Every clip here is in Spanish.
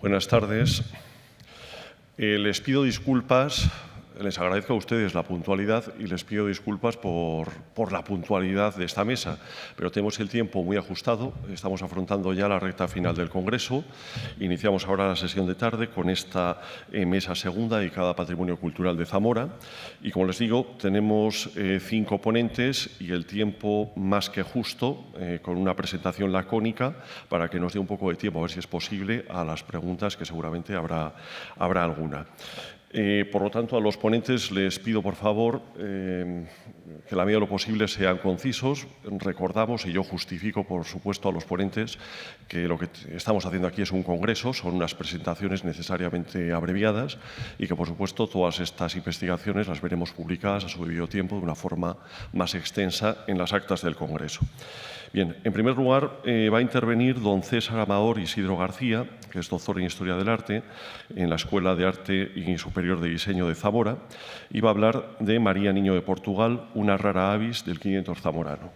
Buenas tardes. Les pido disculpas, les agradezco a ustedes la puntualidad y les pido disculpas por la puntualidad de esta mesa, pero tenemos el tiempo muy ajustado, estamos afrontando ya la recta final del Congreso. Iniciamos ahora la sesión de tarde con esta mesa segunda dedicada a Patrimonio Cultural de Zamora y, como les digo, tenemos 5 ponentes y el tiempo más que justo, con una presentación lacónica para que nos dé un poco de tiempo, a ver si es posible, a las preguntas, que seguramente habrá alguna. Por lo tanto, a los ponentes les pido, por favor, que en la medida de lo posible sean concisos. Recordamos, y yo justifico, por supuesto, a los ponentes que lo que estamos haciendo aquí es un congreso, son unas presentaciones necesariamente abreviadas y que, por supuesto, todas estas investigaciones las veremos publicadas a su debido tiempo de una forma más extensa en las actas del congreso. Bien, en primer lugar, va a intervenir don César Amador Isidro García, que es doctor en Historia del Arte en la Escuela de Arte y Superior de Diseño de Zamora, y va a hablar de María Niño de Portugal, una rara avis del 500 zamorano.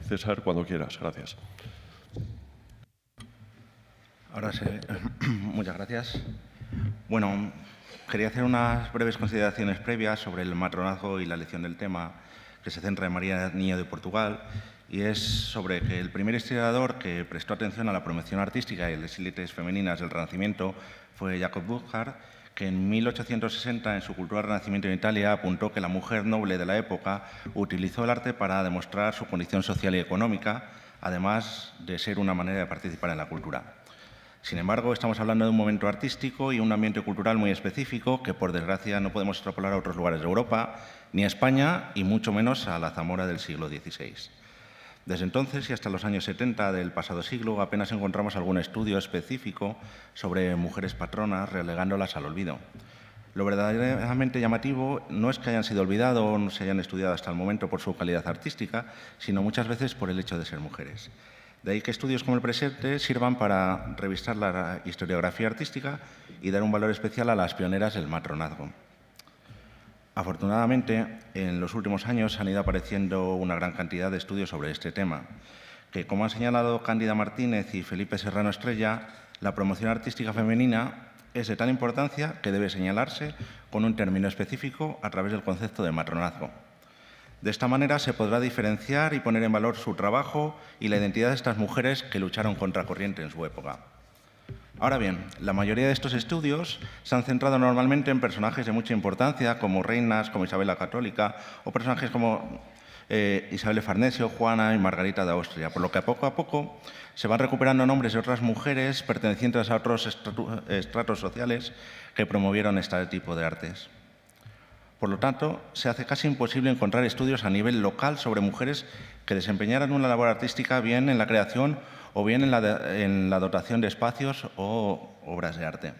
César, cuando quieras. Gracias. Ahora sí. Muchas gracias. Bueno, quería hacer unas breves consideraciones previas sobre el matronazgo y la elección del tema, que se centra en María Niño de Portugal, y es sobre que el primer historiador que prestó atención a la promoción artística y las élites femeninas del Renacimiento fue Jacob Burckhardt, que en 1860, en su Cultura del Renacimiento en Italia, apuntó que la mujer noble de la época utilizó el arte para demostrar su condición social y económica, además de ser una manera de participar en la cultura. Sin embargo, estamos hablando de un momento artístico y un ambiente cultural muy específico que, por desgracia, no podemos extrapolar a otros lugares de Europa, ni a España, y mucho menos a la Zamora del siglo XVI. Desde entonces y hasta los años 70 del pasado siglo apenas encontramos algún estudio específico sobre mujeres patronas, relegándolas al olvido. Lo verdaderamente llamativo no es que hayan sido olvidadas o no se hayan estudiado hasta el momento por su calidad artística, sino muchas veces por el hecho de ser mujeres. De ahí que estudios como el presente sirvan para revisar la historiografía artística y dar un valor especial a las pioneras del matronazgo. Afortunadamente, en los últimos años han ido apareciendo una gran cantidad de estudios sobre este tema, que, como han señalado Cándida Martínez y Felipe Serrano Estrella, la promoción artística femenina es de tal importancia que debe señalarse con un término específico a través del concepto de matronazgo. De esta manera se podrá diferenciar y poner en valor su trabajo y la identidad de estas mujeres que lucharon contra corriente en su época. Ahora bien, la mayoría de estos estudios se han centrado normalmente en personajes de mucha importancia, como reinas, como Isabel la Católica, o personajes como Isabel de Farnesio, Juana y Margarita de Austria, por lo que a poco se van recuperando nombres de otras mujeres pertenecientes a otros estratos sociales que promovieron este tipo de artes. Por lo tanto, se hace casi imposible encontrar estudios a nivel local sobre mujeres que desempeñaran una labor artística bien en la creación o bien en la dotación de espacios o obras de arte.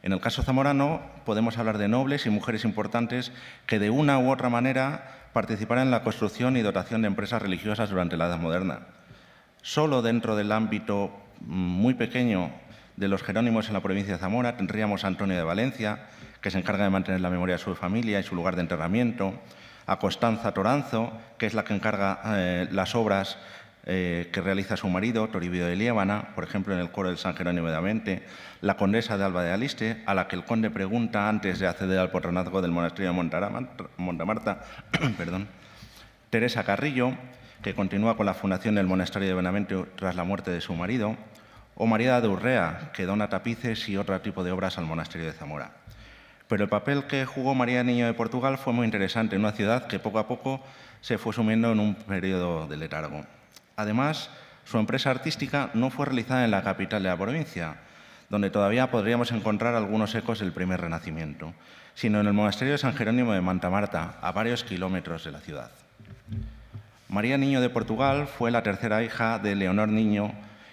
En el caso zamorano, podemos hablar de nobles y mujeres importantes que de una u otra manera participaron en la construcción y dotación de empresas religiosas durante la Edad Moderna. Solo dentro del ámbito muy pequeño de los jerónimos en la provincia de Zamora tendríamos a Antonio de Valencia, que se encarga de mantener la memoria de su familia y su lugar de enterramiento, a Constanza Toranzo, que es la que encarga las obras que realiza su marido, Toribio de Liébana, por ejemplo, en el coro del San Jerónimo de Amente, la condesa de Alba de Aliste, a la que el conde pregunta antes de acceder al patronazgo del monasterio de Montamarta, Teresa Carrillo, que continúa con la fundación del monasterio de Benavente tras la muerte de su marido, o María de Urrea, que dona tapices y otro tipo de obras al monasterio de Zamora. Pero el papel que jugó María Niño de Portugal fue muy interesante en una ciudad que poco a poco se fue sumiendo en un periodo de letargo. Además, su empresa artística no fue realizada en la capital de la provincia, donde todavía podríamos encontrar algunos ecos del primer Renacimiento, sino en el monasterio de San Jerónimo de Montamarta, a varios kilómetros de la ciudad. María Niño de Portugal fue la tercera hija de Leonor Niño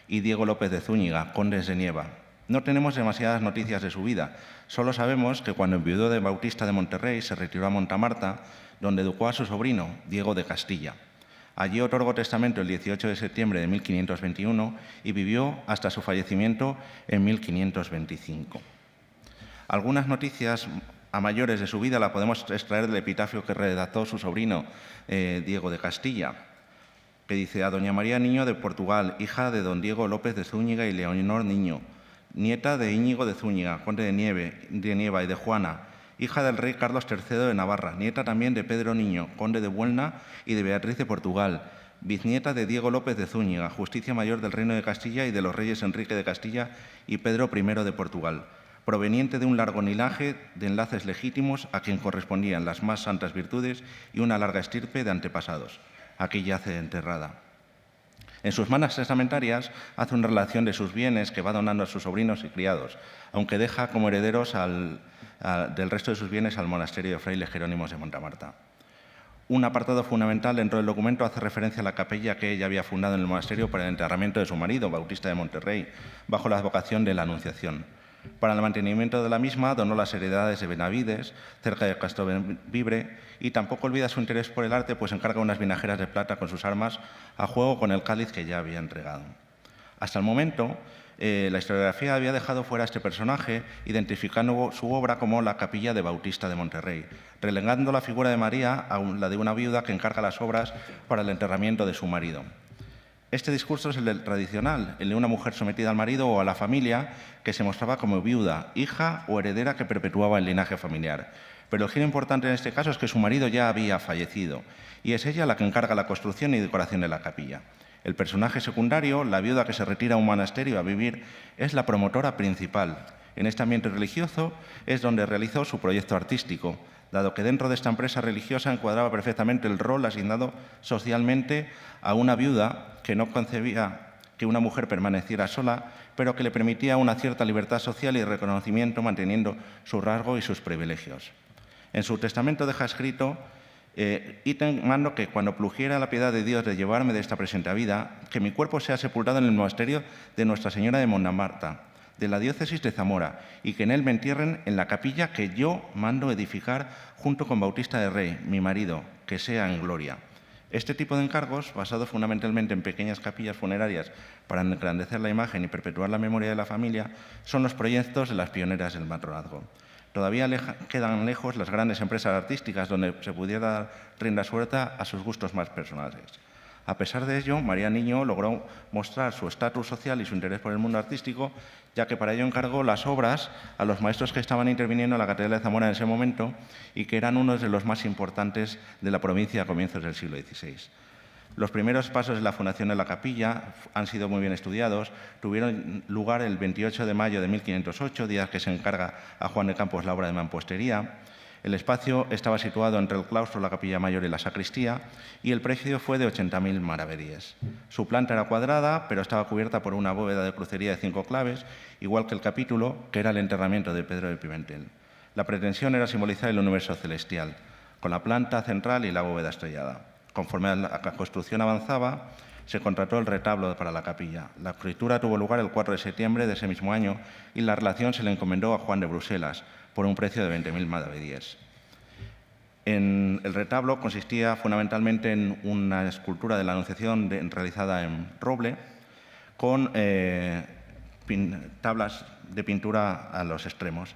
y Diego López de Zúñiga, condes de Nieva. No tenemos demasiadas noticias de su vida, solo sabemos que cuando enviudó de Bautista de Monterrey se retiró a Montamarta, donde educó a su sobrino, Diego de Castilla. Allí otorgó testamento el 18 de septiembre de 1521 y vivió hasta su fallecimiento en 1525. Algunas noticias a mayores de su vida la podemos extraer del epitafio que redactó su sobrino, Diego de Castilla, que dice: a doña María Niño de Portugal, hija de don Diego López de Zúñiga y Leonor Niño, nieta de Íñigo de Zúñiga, conde de Nieva y de Juana, hija del rey Carlos III de Navarra, nieta también de Pedro Niño, conde de Buelna y de Beatriz de Portugal, bisnieta de Diego López de Zúñiga, justicia mayor del Reino de Castilla y de los reyes Enrique de Castilla y Pedro I de Portugal, proveniente de un largo linaje de enlaces legítimos a quien correspondían las más santas virtudes y una larga estirpe de antepasados. Aquí yace enterrada. En sus manas testamentarias hace una relación de sus bienes que va donando a sus sobrinos y criados, aunque deja como herederos del resto de sus bienes al monasterio de frailes Jerónimos de Montamarta. Un apartado fundamental dentro del documento hace referencia a la capilla que ella había fundado en el monasterio para el enterramiento de su marido, Bautista de Monterrey, bajo la advocación de la Anunciación. Para el mantenimiento de la misma donó las heredades de Benavides, cerca de Castrovibre, y tampoco olvida su interés por el arte, pues encarga unas vinajeras de plata con sus armas a juego con el cáliz que ya había entregado. Hasta el momento, la historiografía había dejado fuera a este personaje, identificando su obra como la Capilla de Bautista de Monterrey, relegando la figura de María a la de una viuda que encarga las obras para el enterramiento de su marido. Este discurso es el del tradicional, el de una mujer sometida al marido o a la familia que se mostraba como viuda, hija o heredera que perpetuaba el linaje familiar. Pero el giro importante en este caso es que su marido ya había fallecido y es ella la que encarga la construcción y decoración de la capilla. El personaje secundario, la viuda que se retira a un monasterio a vivir, es la promotora principal. En este ambiente religioso es donde realizó su proyecto artístico, dado que dentro de esta empresa religiosa encuadraba perfectamente el rol asignado socialmente a una viuda que no concebía que una mujer permaneciera sola, pero que le permitía una cierta libertad social y reconocimiento manteniendo su rasgo y sus privilegios. En su testamento deja escrito: y te mando que cuando plugiera la piedad de Dios de llevarme de esta presente vida, que mi cuerpo sea sepultado en el monasterio de Nuestra Señora de Montamarta, de la diócesis de Zamora, y que en él me entierren en la capilla que yo mando edificar junto con Bautista de Rey, mi marido, que sea en gloria. Este tipo de encargos, basados fundamentalmente en pequeñas capillas funerarias para engrandecer la imagen y perpetuar la memoria de la familia, son los proyectos de las pioneras del matronazgo. Todavía quedan lejos las grandes empresas artísticas donde se pudiera dar rienda suelta a sus gustos más personales. A pesar de ello, María Niño logró mostrar su estatus social y su interés por el mundo artístico, ya que para ello encargó las obras a los maestros que estaban interviniendo en la Catedral de Zamora en ese momento y que eran unos de los más importantes de la provincia a comienzos del siglo XVI. Los primeros pasos de la fundación de la capilla han sido muy bien estudiados. Tuvieron lugar el 28 de mayo de 1508, día que se encarga a Juan de Campos la obra de mampostería. El espacio estaba situado entre el claustro, la capilla mayor y la sacristía, y el precio fue de 80.000 maravedíes. Su planta era cuadrada, pero estaba cubierta por una bóveda de crucería de 5 claves, igual que el capítulo, que era el enterramiento de Pedro de Pimentel. La pretensión era simbolizar el universo celestial, con la planta central y la bóveda estrellada. Conforme la construcción avanzaba, se contrató el retablo para la capilla. La escritura tuvo lugar el 4 de septiembre de ese mismo año y la relación se le encomendó a Juan de Bruselas por un precio de 20.000 maravedíes. El retablo consistía fundamentalmente en una escultura de la Anunciación realizada en roble con tablas de pintura a los extremos.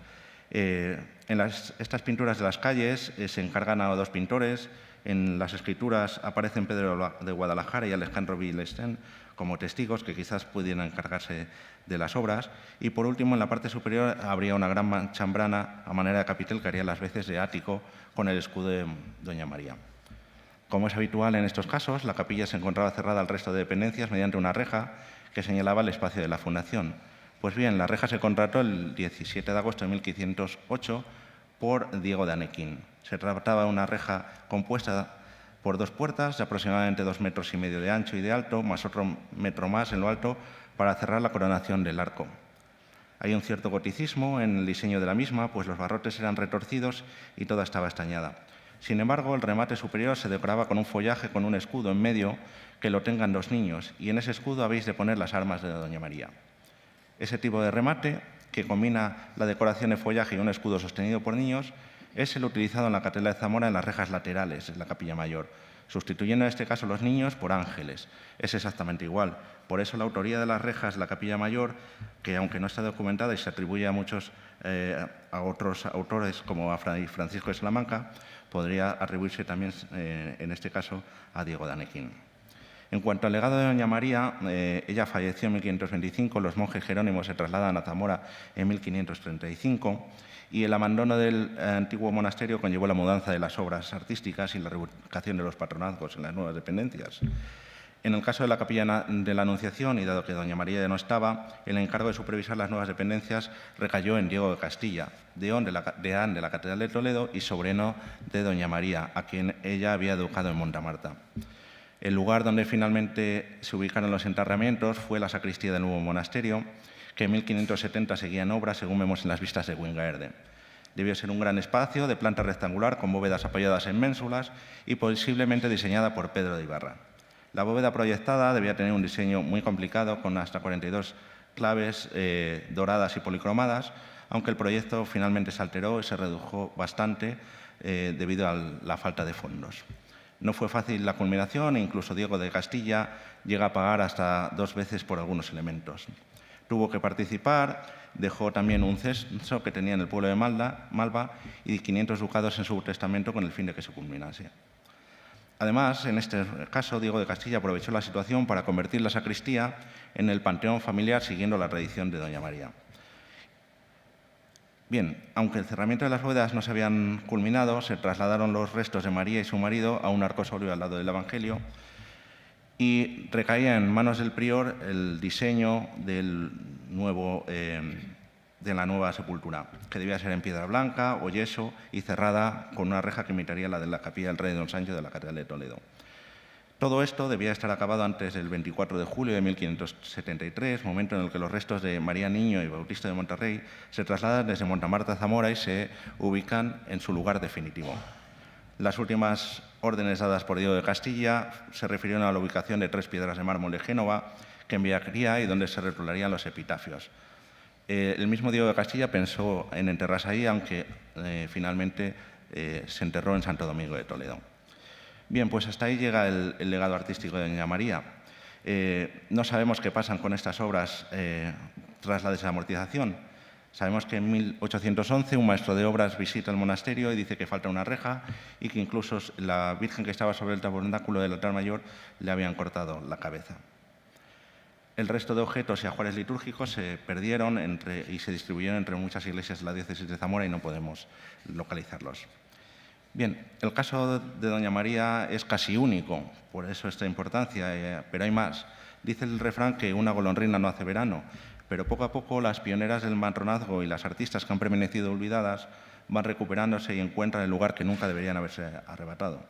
Estas pinturas de las calles se encargan a 2 pintores. En las escrituras aparecen Pedro de Guadalajara y Alejandro Vilestén como testigos que quizás pudieran encargarse de las obras. Y por último, en la parte superior habría una gran chambrana a manera de capitel que haría las veces de ático con el escudo de Doña María. Como es habitual en estos casos, la capilla se encontraba cerrada al resto de dependencias mediante una reja que señalaba el espacio de la fundación. Pues bien, la reja se contrató el 17 de agosto de 1508 por Diego de Anequín. Se trataba de una reja compuesta por 2 puertas de aproximadamente 2,5 metros de ancho y de alto, más otro metro más en lo alto para cerrar la coronación del arco. Hay un cierto goticismo en el diseño de la misma, pues los barrotes eran retorcidos y toda estaba estañada. Sin embargo, el remate superior se decoraba con un follaje con un escudo en medio que lo tengan 2 niños, y en ese escudo habéis de poner las armas de Doña María. Ese tipo de remate, que combina la decoración de follaje y un escudo sostenido por niños, es el utilizado en la Catedral de Zamora en las rejas laterales de la capilla mayor, sustituyendo en este caso los niños por ángeles. Es exactamente igual. Por eso la autoría de las rejas de la capilla mayor, que aunque no está documentada y se atribuye a otros autores como a Fray Francisco de Salamanca, podría atribuirse también en este caso a Diego de Anequín. En cuanto al legado de doña María, ella falleció en 1525, los monjes jerónimos se trasladan a Zamora en 1535 y el abandono del antiguo monasterio conllevó la mudanza de las obras artísticas y la reubicación de los patronazgos en las nuevas dependencias. En el caso de la Capilla de la Anunciación, y dado que doña María ya no estaba, el encargo de supervisar las nuevas dependencias recayó en Diego de Castilla, deán de la Catedral de Toledo y sobrino de doña María, a quien ella había educado en Montamarta. El lugar donde finalmente se ubicaron los enterramientos fue la sacristía del nuevo monasterio, que en 1570 seguía en obra, según vemos en las vistas de Wingaerde. Debió ser un gran espacio de planta rectangular con bóvedas apoyadas en ménsulas y posiblemente diseñada por Pedro de Ibarra. La bóveda proyectada debía tener un diseño muy complicado, con hasta 42 claves doradas y policromadas, aunque el proyecto finalmente se alteró y se redujo bastante debido a la falta de fondos. No fue fácil la culminación e incluso Diego de Castilla llega a pagar hasta 2 veces por algunos elementos. Tuvo que participar, dejó también un censo que tenía en el pueblo de Malva y 500 ducados en su testamento con el fin de que se culminase. Además, en este caso, Diego de Castilla aprovechó la situación para convertir la sacristía en el panteón familiar siguiendo la tradición de doña María. Bien, aunque el cerramiento de las bóvedas no se habían culminado, se trasladaron los restos de María y su marido a un arcosolio al lado del Evangelio y recaía en manos del prior el diseño de la nueva sepultura, que debía ser en piedra blanca o yeso y cerrada con una reja que imitaría la de la capilla del Rey Don Sancho de la Catedral de Toledo. Todo esto debía estar acabado antes del 24 de julio de 1573, momento en el que los restos de María Niño y Bautista de Monterrey se trasladan desde Montamarta a Zamora y se ubican en su lugar definitivo. Las últimas órdenes dadas por Diego de Castilla se refirieron a la ubicación de 3 piedras de mármol de Génova que enviaría y donde se retularían los epitafios. El mismo Diego de Castilla pensó en enterrarse ahí, aunque finalmente se enterró en Santo Domingo de Toledo. Bien, pues hasta ahí llega el legado artístico de doña María. No sabemos qué pasan con estas obras tras la desamortización. Sabemos que en 1811 un maestro de obras visita el monasterio y dice que falta una reja y que incluso la Virgen que estaba sobre el tabernáculo del altar mayor le habían cortado la cabeza. El resto de objetos y ajuares litúrgicos se perdieron y se distribuyeron entre muchas iglesias de la diócesis de Zamora y no podemos localizarlos. Bien, el caso de doña María es casi único, por eso esta importancia, pero hay más. Dice el refrán que una golondrina no hace verano, pero poco a poco las pioneras del matronazgo y las artistas que han permanecido olvidadas van recuperándose y encuentran el lugar que nunca deberían haberse arrebatado.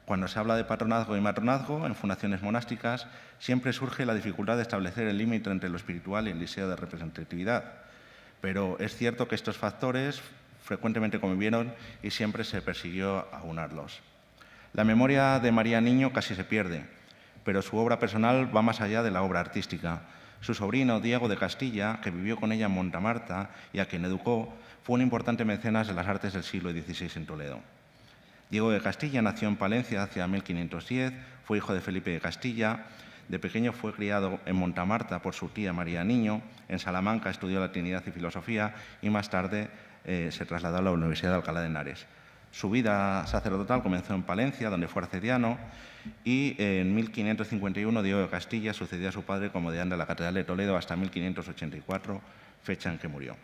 Cuando se habla de patronazgo y matronazgo en fundaciones monásticas, siempre surge la dificultad de establecer el límite entre lo espiritual y el deseo de representatividad. Pero es cierto que estos factores frecuentemente convivieron y siempre se persiguió aunarlos. La memoria de María Niño casi se pierde, pero su obra personal va más allá de la obra artística. Su sobrino, Diego de Castilla, que vivió con ella en Montamarta y a quien educó, fue un importante mecenas de las artes del siglo XVI en Toledo. Diego de Castilla nació en Palencia hacia 1510, fue hijo de Felipe de Castilla. De pequeño fue criado en Montamarta por su tía María Niño. En Salamanca estudió latinidad y filosofía y más tarde se trasladó a la Universidad de Alcalá de Henares. Su vida sacerdotal comenzó en Palencia, donde fue arcediano, y en 1551 Diego de Castilla sucedió a su padre como deán de la Catedral de Toledo hasta 1584, fecha en que murió.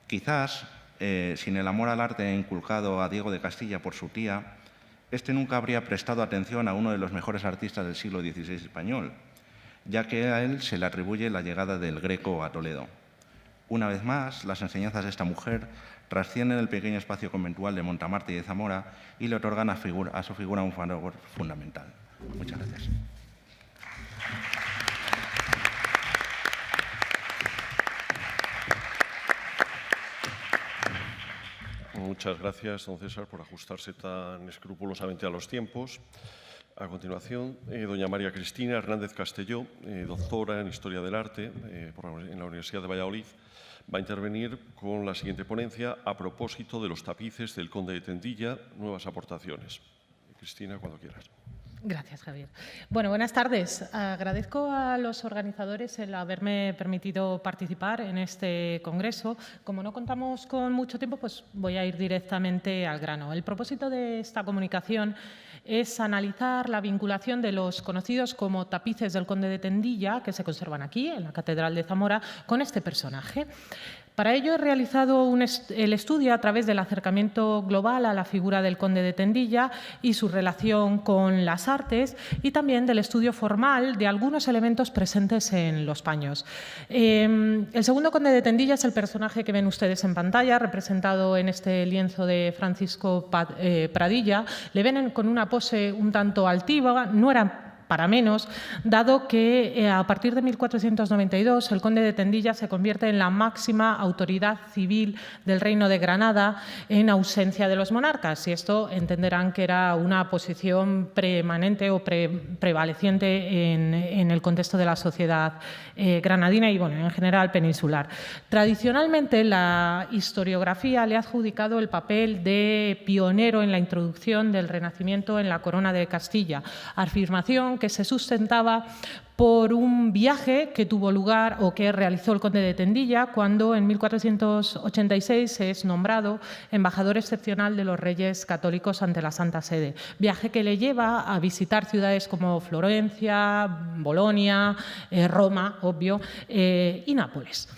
Quizás, sin el amor al arte inculcado a Diego de Castilla por su tía, este nunca habría prestado atención a uno de los mejores artistas del siglo XVI español, ya que a él se le atribuye la llegada del Greco a Toledo. Una vez más, las enseñanzas de esta mujer trascienden el pequeño espacio conventual de Montamarta y de Zamora y le otorgan a su figura un valor fundamental. Muchas gracias. Muchas gracias, don César, por ajustarse tan escrupulosamente a los tiempos. A continuación, doña María Cristina Hernández Castelló, doctora en Historia del Arte en la Universidad de Valladolid, va a intervenir con la siguiente ponencia a propósito de los tapices del Conde de Tendilla, nuevas aportaciones. Cristina, cuando quieras. Gracias, Javier. Bueno, buenas tardes. Agradezco a los organizadores el haberme permitido participar en este congreso. Como no contamos con mucho tiempo, pues voy a ir directamente al grano. El propósito de esta comunicación es analizar la vinculación de los conocidos como tapices del Conde de Tendilla, que se conservan aquí, en la Catedral de Zamora, con este personaje. Para ello he realizado el estudio a través del acercamiento global a la figura del Conde de Tendilla y su relación con las artes, y también del estudio formal de algunos elementos presentes en los paños. El segundo Conde de Tendilla es el personaje que ven ustedes en pantalla, representado en este lienzo de Francisco Pradilla. Le ven con una pose un tanto altiva, no era para menos, dado que a partir de 1492 el Conde de Tendilla se convierte en la máxima autoridad civil del Reino de Granada en ausencia de los monarcas, y esto entenderán que era una posición preeminente o prevaleciente en el contexto de la sociedad granadina y, bueno, en general peninsular. Tradicionalmente, la historiografía le ha adjudicado el papel de pionero en la introducción del Renacimiento en la corona de Castilla, afirmación que se sustentaba por un viaje que tuvo lugar o que realizó el Conde de Tendilla cuando en 1486 es nombrado embajador excepcional de los Reyes Católicos ante la Santa Sede. Viaje que le lleva a visitar ciudades como Florencia, Bolonia, Roma, obvio, y Nápoles.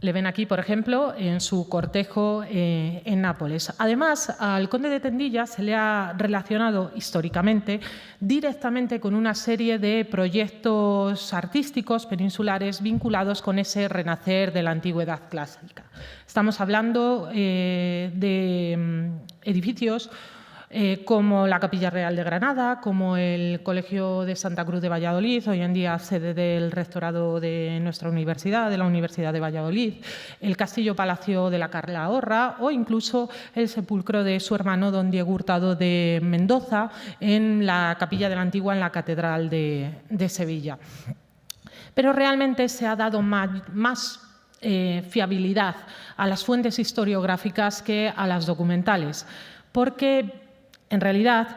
Le ven aquí, por ejemplo, en su cortejo en Nápoles. Además, al Conde de Tendilla se le ha relacionado históricamente directamente con una serie de proyectos artísticos peninsulares vinculados con ese renacer de la antigüedad clásica. Estamos hablando de edificios como la Capilla Real de Granada, como el Colegio de Santa Cruz de Valladolid, hoy en día sede del rectorado de nuestra universidad, de la Universidad de Valladolid, el Castillo-Palacio de la Calahorra o incluso el sepulcro de su hermano don Diego Hurtado de Mendoza en la Capilla de la Antigua, en la Catedral de Sevilla. Pero realmente se ha dado más fiabilidad a las fuentes historiográficas que a las documentales, porque en realidad,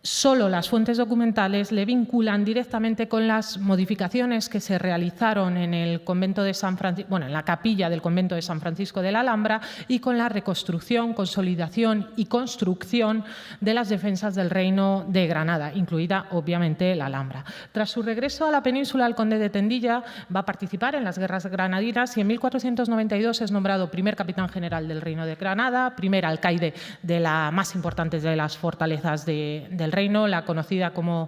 solo las fuentes documentales le vinculan directamente con las modificaciones que se realizaron en el convento de San Francisco, bueno, en la capilla del convento de San Francisco de la Alhambra, y con la reconstrucción, consolidación y construcción de las defensas del Reino de Granada, incluida obviamente la Alhambra. Tras su regreso a la península, el Conde de Tendilla va a participar en las guerras granadinas y en 1492 es nombrado primer capitán general del Reino de Granada, primer alcaide de la más importante de las fortalezas del reino, la conocida como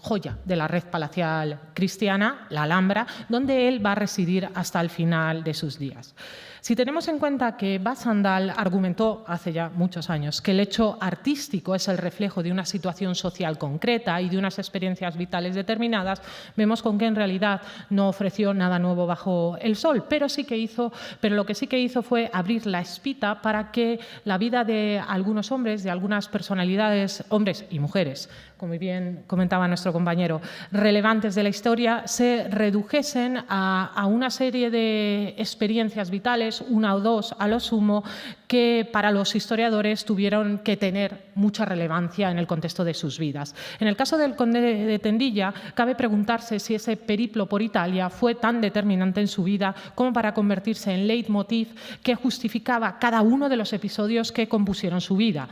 joya de la red palacial cristiana, la Alhambra, donde él va a residir hasta el final de sus días. Si tenemos en cuenta que Bas Sandal argumentó hace ya muchos años que el hecho artístico es el reflejo de una situación social concreta y de unas experiencias vitales determinadas, vemos con que en realidad no ofreció nada nuevo bajo el sol, pero lo que sí que hizo fue abrir la espita para que la vida de algunos hombres, de algunas personalidades, hombres y mujeres, como bien comentaba nuestro compañero, relevantes de la historia, se redujesen a una serie de experiencias vitales, una o dos a lo sumo, que para los historiadores tuvieron que tener mucha relevancia en el contexto de sus vidas. En el caso del Conde de Tendilla, cabe preguntarse si ese periplo por Italia fue tan determinante en su vida como para convertirse en leitmotiv que justificaba cada uno de los episodios que compusieron su vida.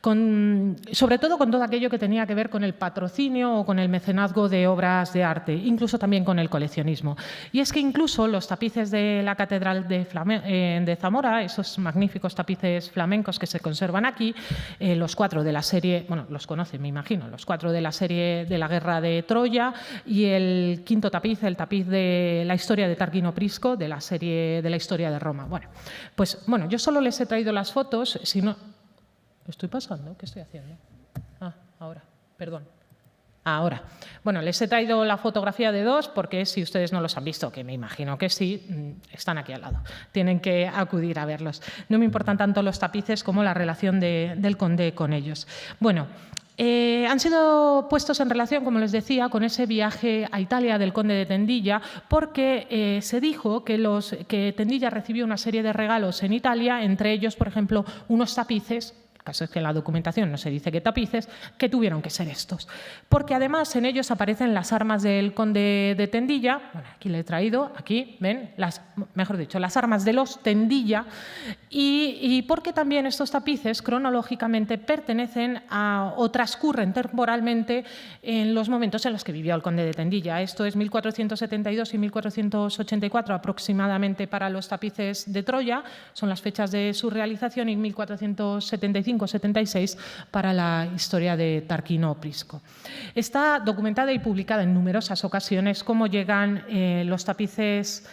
Sobre todo con todo aquello que tenía que ver con el patrocinio o con el mecenazgo de obras de arte, incluso también con el coleccionismo. Y es que incluso los tapices de la Catedral de Zamora, esos magníficos tapices flamencos que se conservan aquí, los 4 de la serie, bueno, los conocen, me imagino, los 4 de la serie de la Guerra de Troya, y el 5.º tapiz, el tapiz de la historia de Tarquino Prisco, de la serie de la historia de Roma. Bueno, yo solo les he traído las fotos, si no... ¿Estoy pasando? ¿Qué estoy haciendo? Ahora, perdón. Ahora. Bueno, les he traído la fotografía de 2 porque si ustedes no los han visto, que me imagino que sí, están aquí al lado. Tienen que acudir a verlos. No me importan tanto los tapices como la relación del conde con ellos. Bueno, han sido puestos en relación, como les decía, con ese viaje a Italia del Conde de Tendilla, porque se dijo que Tendilla recibió una serie de regalos en Italia, entre ellos, por ejemplo, unos tapices el caso es que en la documentación no se dice qué tapices, que tuvieron que ser estos. Porque además en ellos aparecen las armas del conde de Tendilla, bueno, aquí le he traído, aquí, ven, mejor dicho, las armas de los Tendilla, y porque también estos tapices cronológicamente pertenecen a, o transcurren temporalmente en los momentos en los que vivió el conde de Tendilla. Esto es 1472 y 1484 aproximadamente para los tapices de Troya, son las fechas de su realización, y 1475-76 para la historia de Tarquino Prisco. Está documentada y publicada en numerosas ocasiones cómo llegan los tapices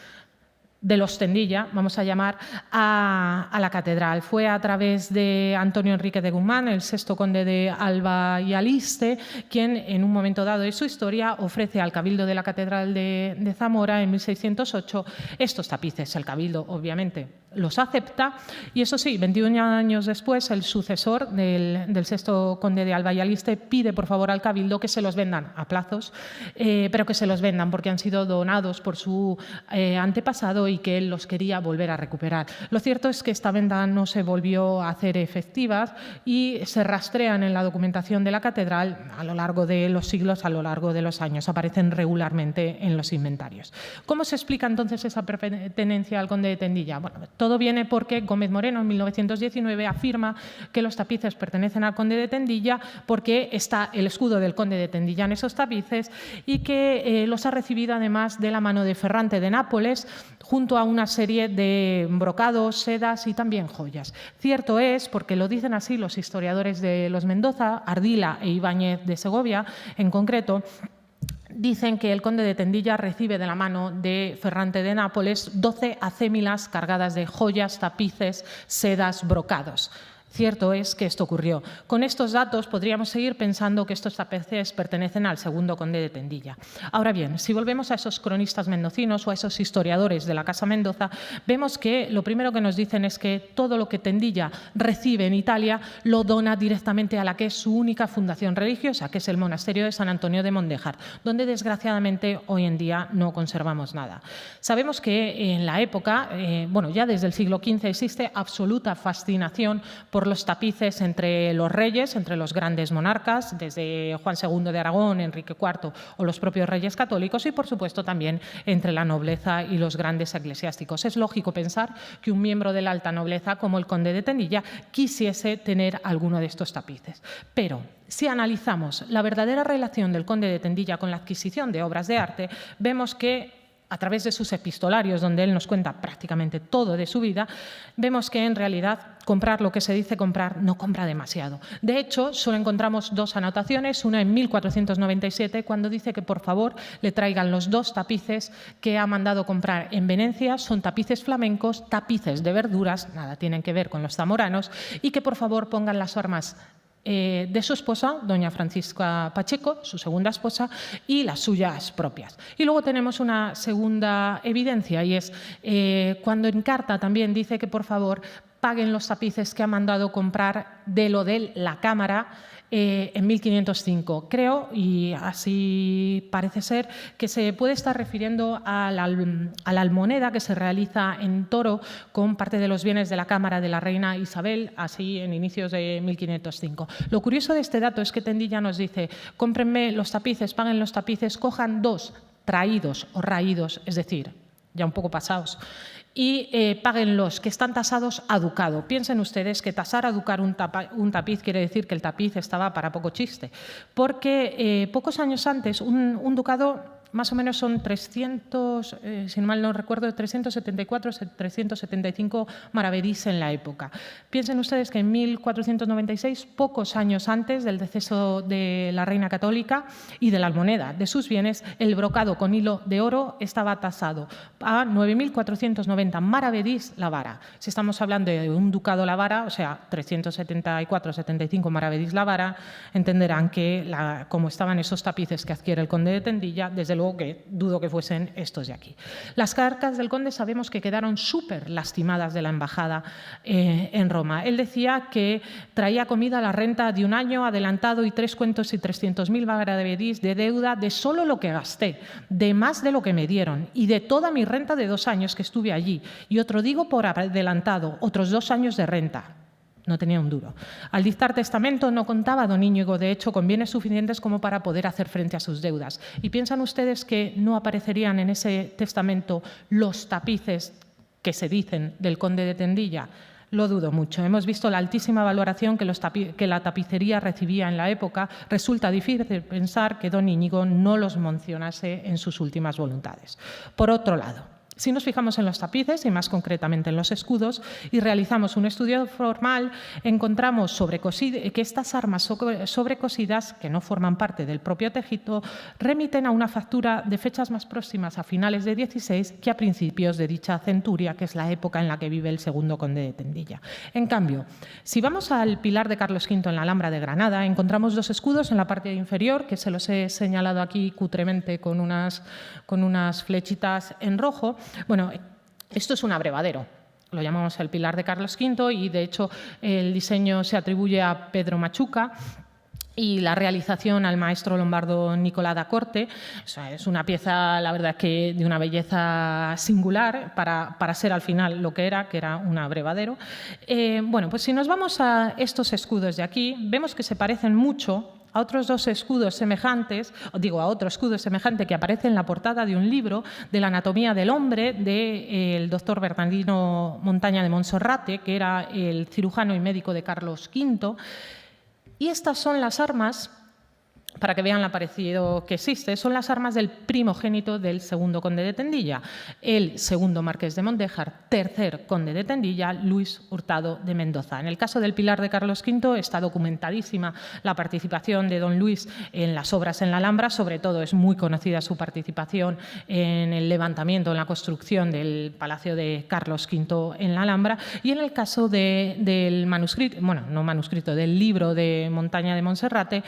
de los Tendilla, vamos a llamar, a la catedral. Fue a través de Antonio Enrique de Guzmán, el sexto conde de Alba y Aliste, quien en un momento dado de su historia ofrece al Cabildo de la Catedral de Zamora en 1608 estos tapices. El Cabildo, obviamente, los acepta y, eso sí, 21 años después, el sucesor del sexto conde de Alba y Aliste pide por favor al Cabildo que se los vendan a plazos, pero que se los vendan porque han sido donados por su antepasado y que él los quería volver a recuperar. Lo cierto es que esta venta no se volvió a hacer efectiva y se rastrean en la documentación de la catedral a lo largo de los siglos, a lo largo de los años. Aparecen regularmente en los inventarios. ¿Cómo se explica entonces esa pertenencia al conde de Tendilla? Bueno, todo viene porque Gómez Moreno en 1919 afirma que los tapices pertenecen al conde de Tendilla porque está el escudo del conde de Tendilla en esos tapices y que los ha recibido además de la mano de Ferrante de Nápoles junto a una serie de brocados, sedas y también joyas. Cierto es, porque lo dicen así los historiadores de los Mendoza, Ardila e Ibáñez de Segovia en concreto, dicen que el conde de Tendilla recibe de la mano de Ferrante de Nápoles 12 acémilas cargadas de joyas, tapices, sedas, brocados. Cierto es que esto ocurrió. Con estos datos podríamos seguir pensando que estos tapices pertenecen al segundo conde de Tendilla. Ahora bien, si volvemos a esos cronistas mendocinos o a esos historiadores de la Casa Mendoza, vemos que lo primero que nos dicen es que todo lo que Tendilla recibe en Italia lo dona directamente a la que es su única fundación religiosa, que es el monasterio de San Antonio de Mondéjar, donde desgraciadamente hoy en día no conservamos nada. Sabemos que en la época, bueno, ya desde el siglo XV existe absoluta fascinación por los tapices entre los reyes, entre los grandes monarcas, desde Juan II de Aragón, Enrique IV o los propios reyes católicos y, por supuesto, también entre la nobleza y los grandes eclesiásticos. Es lógico pensar que un miembro de la alta nobleza, como el conde de Tendilla, quisiese tener alguno de estos tapices. Pero si analizamos la verdadera relación del conde de Tendilla con la adquisición de obras de arte, vemos que a través de sus epistolarios, donde él nos cuenta prácticamente todo de su vida, vemos que en realidad comprar lo que se dice comprar no compra demasiado. De hecho, solo encontramos dos anotaciones, una en 1497, cuando dice que por favor le traigan los 2 tapices que ha mandado comprar en Venecia, son tapices flamencos, tapices de verduras, nada tienen que ver con los zamoranos, y que por favor pongan las armas de su esposa, doña Francisca Pacheco, su segunda esposa, y las suyas propias. Y luego tenemos una segunda evidencia y es cuando en carta también dice que por favor paguen los tapices que ha mandado comprar de lo de la Cámara en 1505. Creo, y así parece ser, que se puede estar refiriendo a la almoneda que se realiza en Toro con parte de los bienes de la Cámara de la reina Isabel, así en inicios de 1505. Lo curioso de este dato es que Tendilla nos dice: cómprenme los tapices, paguen los tapices, cojan 2 traídos o raídos, es decir, ya un poco pasados, y páguenlos, que están tasados a ducado. Piensen ustedes que tasar a ducar un tapiz quiere decir que el tapiz estaba para poco chiste, porque pocos años antes un ducado más o menos son 300, si mal no recuerdo, 374, 375 maravedís en la época. Piensen ustedes que en 1496, pocos años antes del deceso de la reina católica y de la almoneda de sus bienes, el brocado con hilo de oro estaba tasado a 9.490 maravedís la vara. Si estamos hablando de un ducado la vara, o sea, 374, 75 maravedís la vara, entenderán que como estaban esos tapices que adquiere el conde de Tendilla, desde luego que dudo que fuesen estos de aquí. Las cartas del conde sabemos que quedaron súper lastimadas de la embajada en Roma. Él decía que traía comida a la renta de un año adelantado y 3 cuentos y 300.000 maravedís de deuda de solo lo que gasté, de más de lo que me dieron y de toda mi renta de 2 años que estuve allí. Y otro digo por adelantado, otros 2 años de renta. no tenía un duro. Al dictar testamento no contaba don Íñigo, de hecho, con bienes suficientes como para poder hacer frente a sus deudas. ¿Y piensan ustedes que no aparecerían en ese testamento los tapices que se dicen del conde de Tendilla? Lo dudo mucho. Hemos visto la altísima valoración que la tapicería recibía en la época. Resulta difícil pensar que don Íñigo no los mencionase en sus últimas voluntades. Por otro lado, si nos fijamos en los tapices y más concretamente en los escudos y realizamos un estudio formal, encontramos que estas armas sobrecosidas, que no forman parte del propio tejido, remiten a una factura de fechas más próximas a finales de 16 que a principios de dicha centuria, que es la época en la que vive el segundo conde de Tendilla. En cambio, si vamos al pilar de Carlos V en la Alhambra de Granada, encontramos dos escudos en la parte inferior, que se los he señalado aquí cutremente con unas flechitas en rojo. Bueno, esto es un abrevadero. Lo llamamos el pilar de Carlos V y, de hecho, el diseño se atribuye a Pedro Machuca y la realización al maestro lombardo Nicolás da Corte. O sea, es una pieza, la verdad, que de una belleza singular para ser al final lo que era un abrevadero. Bueno, pues si nos vamos a estos escudos de aquí, vemos que se parecen mucho a otros dos escudos semejantes, a otro escudo semejante que aparece en la portada de un libro de la anatomía del hombre del doctor Bernardino Montaña de Monserrate, que era el cirujano y médico de Carlos V. Y estas son las armas, para que vean lo parecido que existe, son las armas del primogénito del segundo conde de Tendilla, el segundo marqués de Mondéjar, tercer conde de Tendilla, Luis Hurtado de Mendoza. En el caso del pilar de Carlos V está documentadísima la participación de don Luis en las obras en la Alhambra, sobre todo es muy conocida su participación en el levantamiento, en la construcción del Palacio de Carlos V en la Alhambra, y en el caso del manuscrito, bueno, no manuscrito, del libro de Montaña de Monserrate,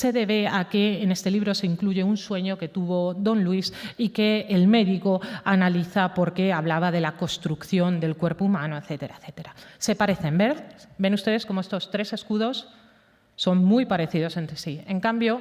se debe a que en este libro se incluye un sueño que tuvo don Luis y que el médico analiza porque hablaba de la construcción del cuerpo humano, etcétera, etcétera. Se parecen, ¿ven ustedes cómo estos tres escudos son muy parecidos entre sí? En cambio,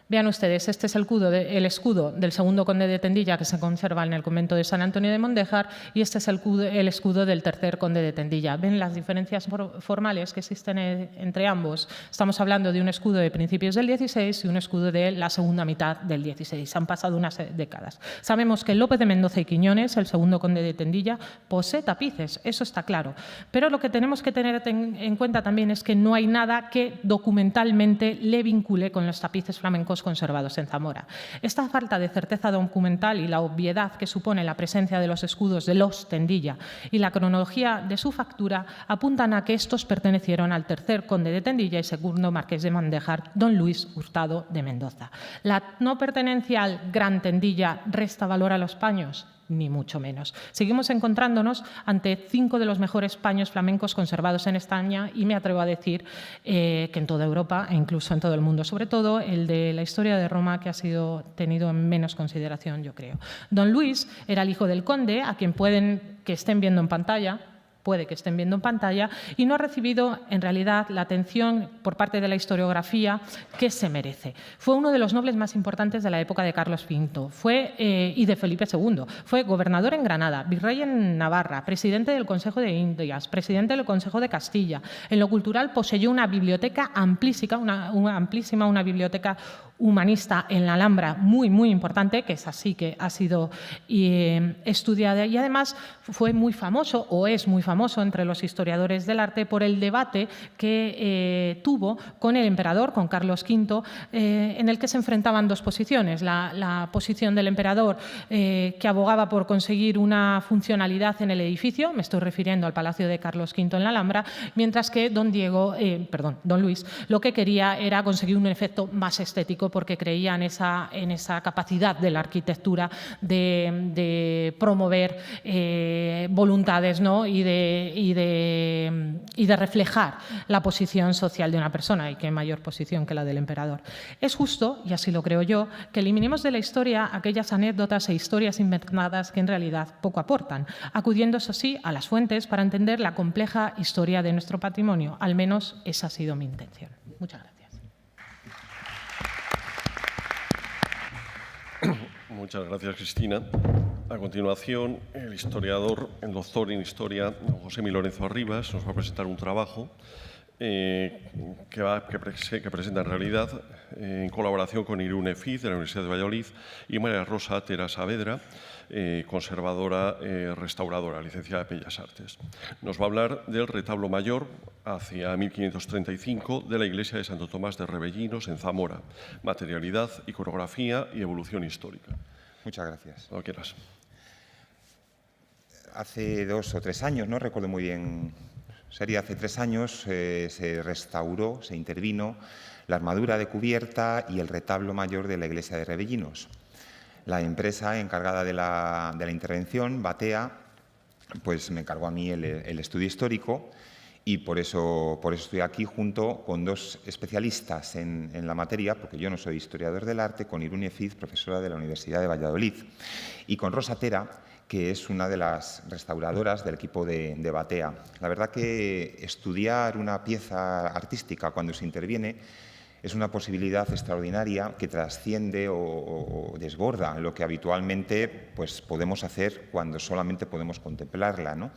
vean ustedes, este es el escudo del segundo conde de Tendilla que se conserva en el convento de San Antonio de Mondéjar y este es el escudo del tercer conde de Tendilla. ¿Ven las diferencias formales que existen entre ambos? Estamos hablando de un escudo de principios del XVI y un escudo de la segunda mitad del XVI. Han pasado unas décadas. Sabemos que López de Mendoza y Quiñones, el segundo conde de Tendilla, posee tapices, eso está claro. Pero lo que tenemos que tener en cuenta también es que no hay nada que documentalmente le vincule con los tapices flamencos conservados en Zamora. Esta falta de certeza documental y la obviedad que supone la presencia de los escudos de los Tendilla y la cronología de su factura apuntan a que estos pertenecieron al tercer conde de Tendilla y segundo marqués de Mondéjar, don Luis Hurtado de Mendoza. La no pertenencia al Gran Tendilla resta valor a los paños, ni mucho menos. Seguimos encontrándonos ante 5 de los mejores paños flamencos conservados en España y me atrevo a decir que en toda Europa e incluso en todo el mundo, sobre todo el de la historia de Roma, que ha sido tenido en menos consideración, yo creo. Don Luis era el hijo del conde, a quien puede que estén viendo en pantalla, y no ha recibido en realidad la atención por parte de la historiografía que se merece. Fue uno de los nobles más importantes de la época de Carlos V y de Felipe II. Fue gobernador en Granada, virrey en Navarra, presidente del Consejo de Indias, presidente del Consejo de Castilla. En lo cultural poseyó una biblioteca amplísima, una biblioteca humanista en la Alhambra muy, muy importante, que es así que ha sido estudiada, y además fue muy famoso, o es muy famoso entre los historiadores del arte, por el debate que tuvo con el emperador, con Carlos V, en el que se enfrentaban dos posiciones. La posición del emperador, que abogaba por conseguir una funcionalidad en el edificio, me estoy refiriendo al Palacio de Carlos V en la Alhambra, mientras que don Luis lo que quería era conseguir un efecto más estético, porque creía en esa capacidad de la arquitectura de promover voluntades, ¿no? y de reflejar la posición social de una persona, y qué mayor posición que la del emperador. Es justo, y así lo creo yo, que eliminemos de la historia aquellas anécdotas e historias inventadas que en realidad poco aportan, acudiendo, eso sí, a las fuentes para entender la compleja historia de nuestro patrimonio. Al menos esa ha sido mi intención. Muchas gracias. Muchas gracias, Cristina. A continuación, el historiador, el doctor en Historia, don José Mí Lorenzo Arribas, nos va a presentar un trabajo que presenta en realidad en colaboración con Irune Fiz de la Universidad de Valladolid y María Rosa Tera Saavedra, conservadora restauradora, licenciada en Bellas Artes. Nos va a hablar del retablo mayor hacia 1535 de la iglesia de Santo Tomás de Revellinos en Zamora, materialidad, iconografía y evolución histórica. Muchas gracias. Lo quieras. Hace 2 o 3 años, no recuerdo muy bien, sería hace 3 años, se restauró, se intervino la armadura de cubierta y el retablo mayor de la iglesia de Revellinos. La empresa encargada de la intervención, Batea, pues me encargó a mí el estudio histórico y por eso estoy aquí junto con 2 especialistas en la materia, porque yo no soy historiador del arte, con Irune Fiz, profesora de la Universidad de Valladolid, y con Rosa Tera, que es una de las restauradoras del equipo de Batea. La verdad que estudiar una pieza artística cuando se interviene es una posibilidad extraordinaria que trasciende o desborda lo que habitualmente pues, podemos hacer cuando solamente podemos contemplarla, ¿no?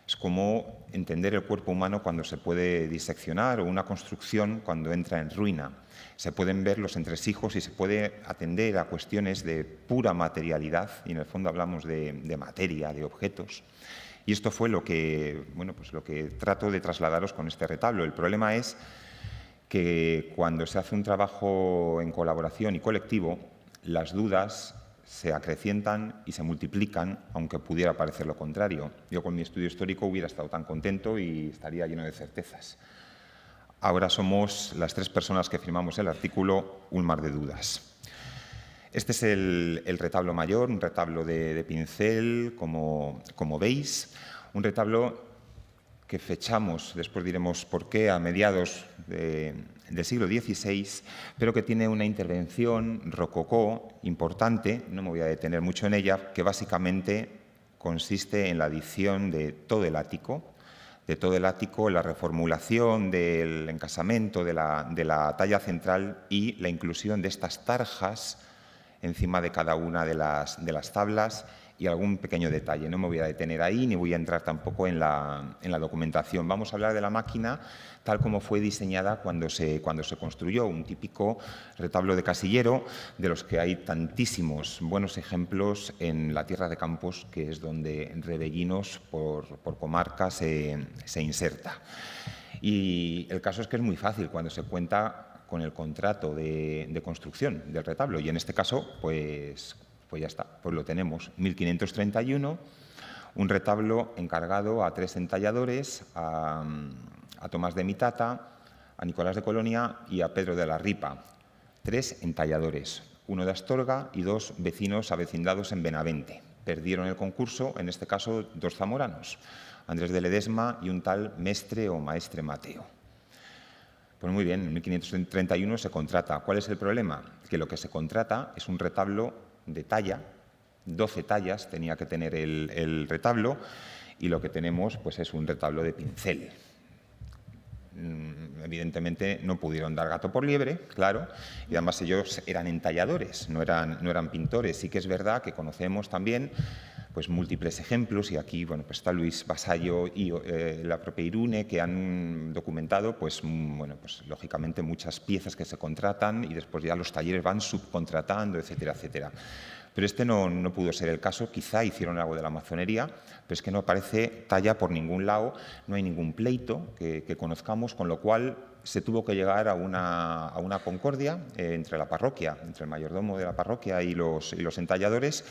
Es como entender el cuerpo humano cuando se puede diseccionar o una construcción cuando entra en ruina. Se pueden ver los entresijos y se puede atender a cuestiones de pura materialidad, y en el fondo hablamos de materia, de objetos. Y esto fue lo que, bueno, pues lo que trato de trasladaros con este retablo. El problema es que cuando se hace un trabajo en colaboración y colectivo, las dudas se acrecientan y se multiplican, aunque pudiera parecer lo contrario. Yo con mi estudio histórico hubiera estado tan contento y estaría lleno de certezas. Ahora somos las 3 personas que firmamos el artículo un mar de dudas. Este es el retablo mayor, un retablo de pincel, como veis, un retablo que fechamos, después diremos por qué, a mediados del siglo XVI, pero que tiene una intervención rococó importante, no me voy a detener mucho en ella, que básicamente consiste en la adición de todo el ático, la reformulación del encasamento de la talla central y la inclusión de estas tarjas encima de cada una de las tablas y algún pequeño detalle. No me voy a detener ahí ni voy a entrar tampoco en la documentación. Vamos a hablar de la máquina tal como fue diseñada cuando se construyó, un típico retablo de casillero de los que hay tantísimos buenos ejemplos en la Tierra de Campos, que es donde Revellinos por comarca se inserta. Y el caso es que es muy fácil cuando se cuenta con el contrato de construcción del retablo y en este caso pues ya está, pues lo tenemos. 1531, un retablo encargado a 3 entalladores, a Tomás de Mitata, a Nicolás de Colonia y a Pedro de la Ripa. 3 entalladores, 1 de Astorga y 2 vecinos avecindados en Benavente. Perdieron el concurso, en este caso 2 zamoranos, Andrés de Ledesma y un tal Mestre o Maestre Mateo. Pues muy bien, en 1531 se contrata. ¿Cuál es el problema? Que lo que se contrata es un retablo de talla, 12 tallas tenía que tener el retablo y lo que tenemos pues, es un retablo de pincel. Evidentemente no pudieron dar gato por liebre, claro, y además ellos eran entalladores, no eran pintores. Sí que es verdad que conocemos también pues, múltiples ejemplos, y aquí bueno, pues está Luis Vasallo y la propia Irune, que han documentado pues, bueno, pues, lógicamente muchas piezas que se contratan y después ya los talleres van subcontratando, etcétera, etcétera. Pero este no pudo ser el caso, quizá hicieron algo de la maçonería, pero es que no aparece talla por ningún lado, no hay ningún pleito que conozcamos, con lo cual se tuvo que llegar a una concordia entre la parroquia, entre el mayordomo de la parroquia y los entalladores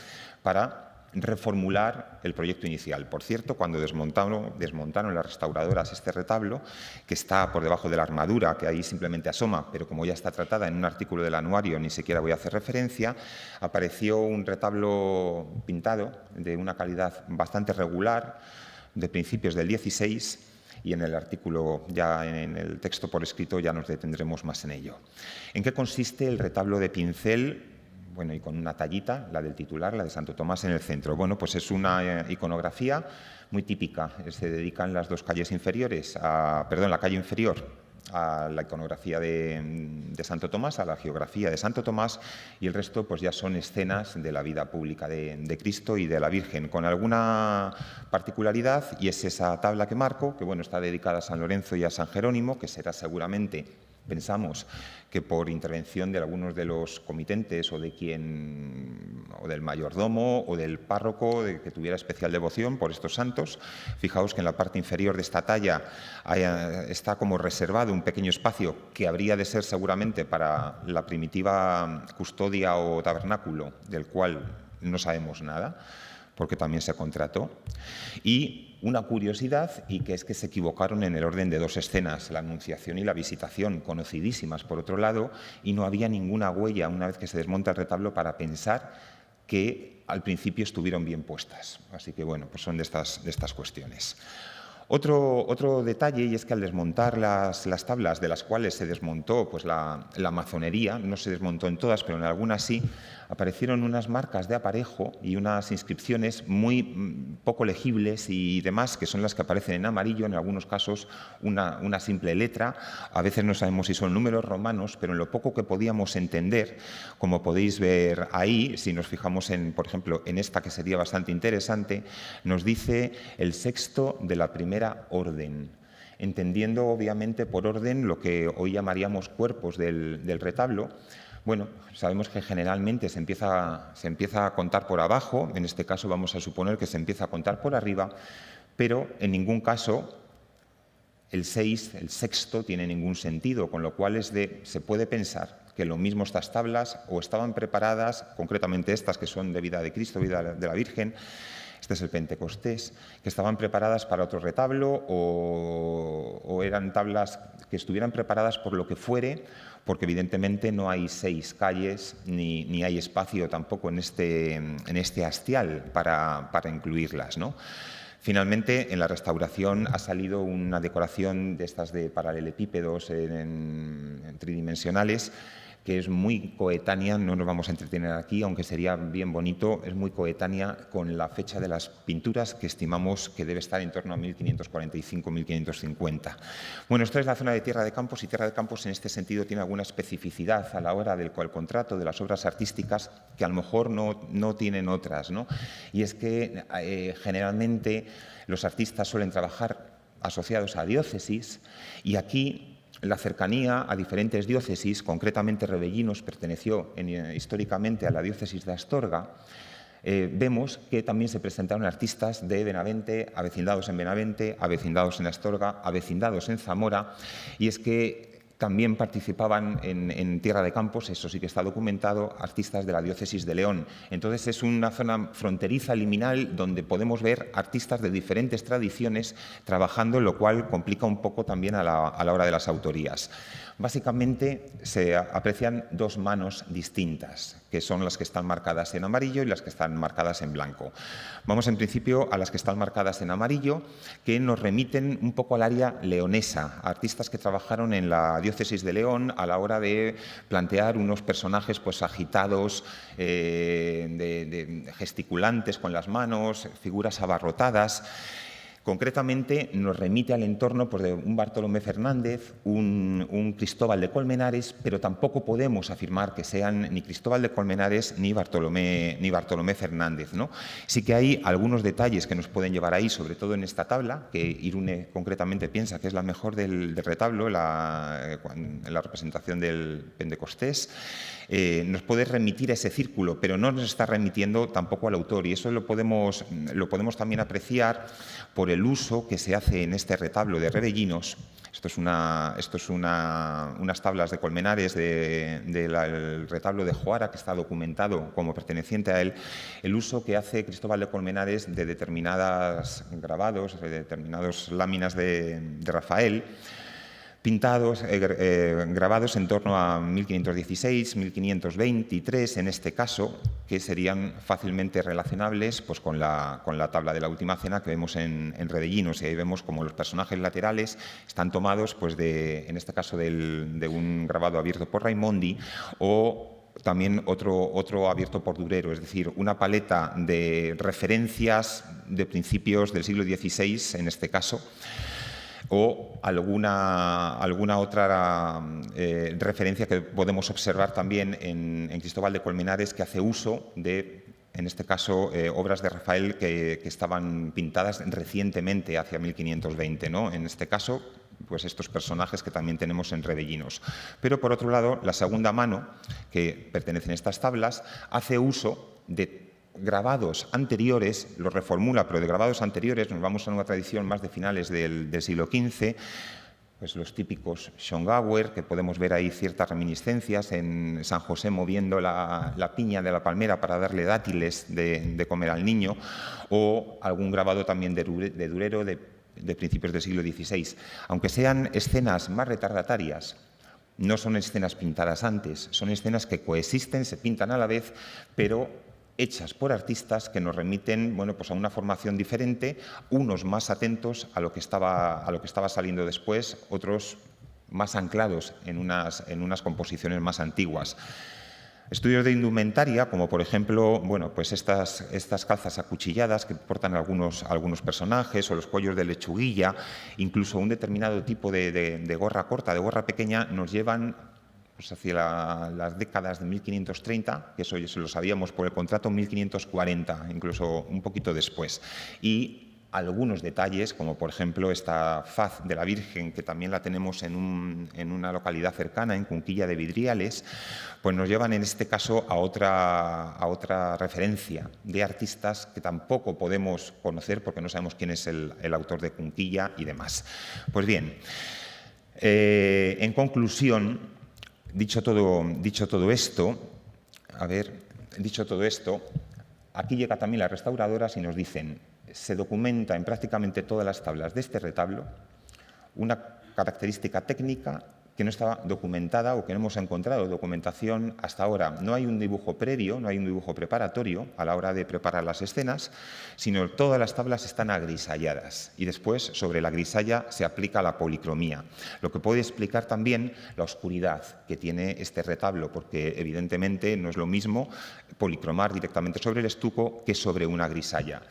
para reformular el proyecto inicial. Por cierto, cuando desmontaron las restauradoras este retablo, que está por debajo de la armadura, que ahí simplemente asoma, pero como ya está tratada en un artículo del anuario, ni siquiera voy a hacer referencia, apareció un retablo pintado de una calidad bastante regular, de principios del XVI, y en el artículo, ya en el texto por escrito, ya nos detendremos más en ello. ¿En qué consiste el retablo de pincel? Bueno, y con una tallita, la del titular, la de Santo Tomás en el centro. Bueno, pues es una iconografía muy típica. Se dedican las 2 calles inferiores, la calle inferior a la iconografía de Santo Tomás, a la geografía de Santo Tomás, y el resto pues ya son escenas de la vida pública de Cristo y de la Virgen, con alguna particularidad, y es esa tabla que marco, que bueno, está dedicada a San Lorenzo y a San Jerónimo, que será seguramente, pensamos, que por intervención de algunos de los comitentes o del mayordomo o del párroco que tuviera especial devoción por estos santos. Fijaos que en la parte inferior de esta talla está como reservado un pequeño espacio que habría de ser seguramente para la primitiva custodia o tabernáculo, del cual no sabemos nada, porque también se contrató. Y una curiosidad, y que es que se equivocaron en el orden de dos escenas, la Anunciación y la Visitación, conocidísimas por otro lado, y no había ninguna huella, una vez que se desmonta el retablo, para pensar que al principio estuvieron bien puestas. Así que, bueno, pues son de estas cuestiones. Otro detalle, y es que al desmontar las tablas de las cuales se desmontó pues, la mazonería, no se desmontó en todas, pero en algunas sí, aparecieron unas marcas de aparejo y unas inscripciones muy poco legibles y demás, que son las que aparecen en amarillo, en algunos casos una simple letra. A veces no sabemos si son números romanos, pero en lo poco que podíamos entender, como podéis ver ahí, si nos fijamos por ejemplo, en esta que sería bastante interesante, nos dice el sexto de la primera orden, entendiendo obviamente por orden lo que hoy llamaríamos cuerpos del retablo. Bueno, sabemos que generalmente se empieza a contar por abajo, en este caso vamos a suponer que se empieza a contar por arriba, pero en ningún caso el 6, el sexto, tiene ningún sentido, con lo cual se puede pensar que lo mismo estas tablas o estaban preparadas, concretamente estas que son de vida de Cristo, vida de la Virgen, este es el Pentecostés, que estaban preparadas para otro retablo o eran tablas que estuvieran preparadas por lo que fuere, porque evidentemente no hay 6 calles ni hay espacio tampoco en este hastial para incluirlas, ¿no? Finalmente, en la restauración ha salido una decoración de estas de paralelepípedos tridimensionales, que es muy coetánea, no nos vamos a entretener aquí, aunque sería bien bonito, es muy coetánea con la fecha de las pinturas, que estimamos que debe estar en torno a 1545-1550. Bueno, esto es la zona de Tierra de Campos, y Tierra de Campos en este sentido tiene alguna especificidad a la hora del contrato de las obras artísticas que a lo mejor no tienen otras, ¿no? Y es que generalmente los artistas suelen trabajar asociados a diócesis, y aquí la cercanía a diferentes diócesis, concretamente Revellinos perteneció históricamente a la diócesis de Astorga. Vemos que también se presentaron artistas de Benavente, avecindados en Benavente, avecindados en Astorga, avecindados en Zamora, y es que también participaban en Tierra de Campos, eso sí que está documentado, artistas de la diócesis de León. Entonces es una zona fronteriza liminal donde podemos ver artistas de diferentes tradiciones trabajando, lo cual complica un poco también a la hora de las autorías. Básicamente se aprecian dos manos distintas, que son las que están marcadas en amarillo y las que están marcadas en blanco. Vamos en principio a las que están marcadas en amarillo, que nos remiten un poco al área leonesa, artistas que trabajaron en la diócesis de León a la hora de plantear unos personajes pues agitados, gesticulantes con las manos, figuras abarrotadas. Concretamente nos remite al entorno pues, de un Bartolomé Fernández, un Cristóbal de Colmenares, pero tampoco podemos afirmar que sean ni Cristóbal de Colmenares ni Bartolomé Fernández, ¿no? Sí que hay algunos detalles que nos pueden llevar ahí, sobre todo en esta tabla, que Irune concretamente piensa que es la mejor del retablo, la representación del Pentecostés. Nos puede remitir a ese círculo, pero no nos está remitiendo tampoco al autor, y eso lo podemos también apreciar por el uso que se hace en este retablo de Revellinos. Esto es unas tablas de Colmenares del retablo de Joara, que está documentado como perteneciente a él, el uso que hace Cristóbal de Colmenares de determinados grabados, de determinadas láminas de Rafael, pintados, grabados en torno a 1516, 1523, en este caso, que serían fácilmente relacionables pues, con la tabla de la Última Cena que vemos en Revellinos, y ahí vemos como los personajes laterales están tomados, pues, en este caso, de un grabado abierto por Raimondi, o también otro abierto por Durero, es decir, una paleta de referencias de principios del siglo XVI, en este caso. o alguna otra referencia que podemos observar también en Cristóbal de Colmenares, que hace uso de, en este caso, obras de Rafael que estaban pintadas recientemente, hacia 1520, ¿no? En este caso, pues estos personajes que también tenemos en Revellinos. Pero, por otro lado, la segunda mano, que pertenecen a estas tablas, hace uso de grabados anteriores, lo reformula, pero de grabados anteriores, nos vamos a una tradición más de finales del siglo XV, pues los típicos Schongauer, que podemos ver ahí ciertas reminiscencias en San José moviendo la piña de la palmera para darle dátiles de comer al niño, o algún grabado también de Durero de principios del siglo XVI. Aunque sean escenas más retardatarias, no son escenas pintadas antes, son escenas que coexisten, se pintan a la vez, pero hechas por artistas que nos remiten, bueno, pues a una formación diferente, unos más atentos a lo que estaba saliendo después, otros más anclados en unas composiciones más antiguas. Estudios de indumentaria, como por ejemplo, bueno, pues estas calzas acuchilladas que portan algunos personajes, o los cuellos de lechuguilla, incluso un determinado tipo de gorra corta, de gorra pequeña, nos llevan pues hacia las décadas de 1530, que eso lo sabíamos por el contrato, 1540, incluso un poquito después. Y algunos detalles, como por ejemplo esta faz de la Virgen, que también la tenemos en una localidad cercana, en Cunquilla de Vidriales, pues nos llevan en este caso a otra referencia de artistas que tampoco podemos conocer porque no sabemos quién es el autor de Cunquilla y demás. Pues bien, en conclusión, Dicho todo esto, aquí llega también las restauradoras y nos dicen, se documenta en prácticamente todas las tablas de este retablo una característica técnica que no estaba documentada o que no hemos encontrado documentación hasta ahora. No hay un dibujo previo, no hay un dibujo preparatorio a la hora de preparar las escenas, sino todas las tablas están agrisalladas y después sobre la grisalla se aplica la policromía, lo que puede explicar también la oscuridad que tiene este retablo, porque evidentemente no es lo mismo policromar directamente sobre el estuco que sobre una grisalla.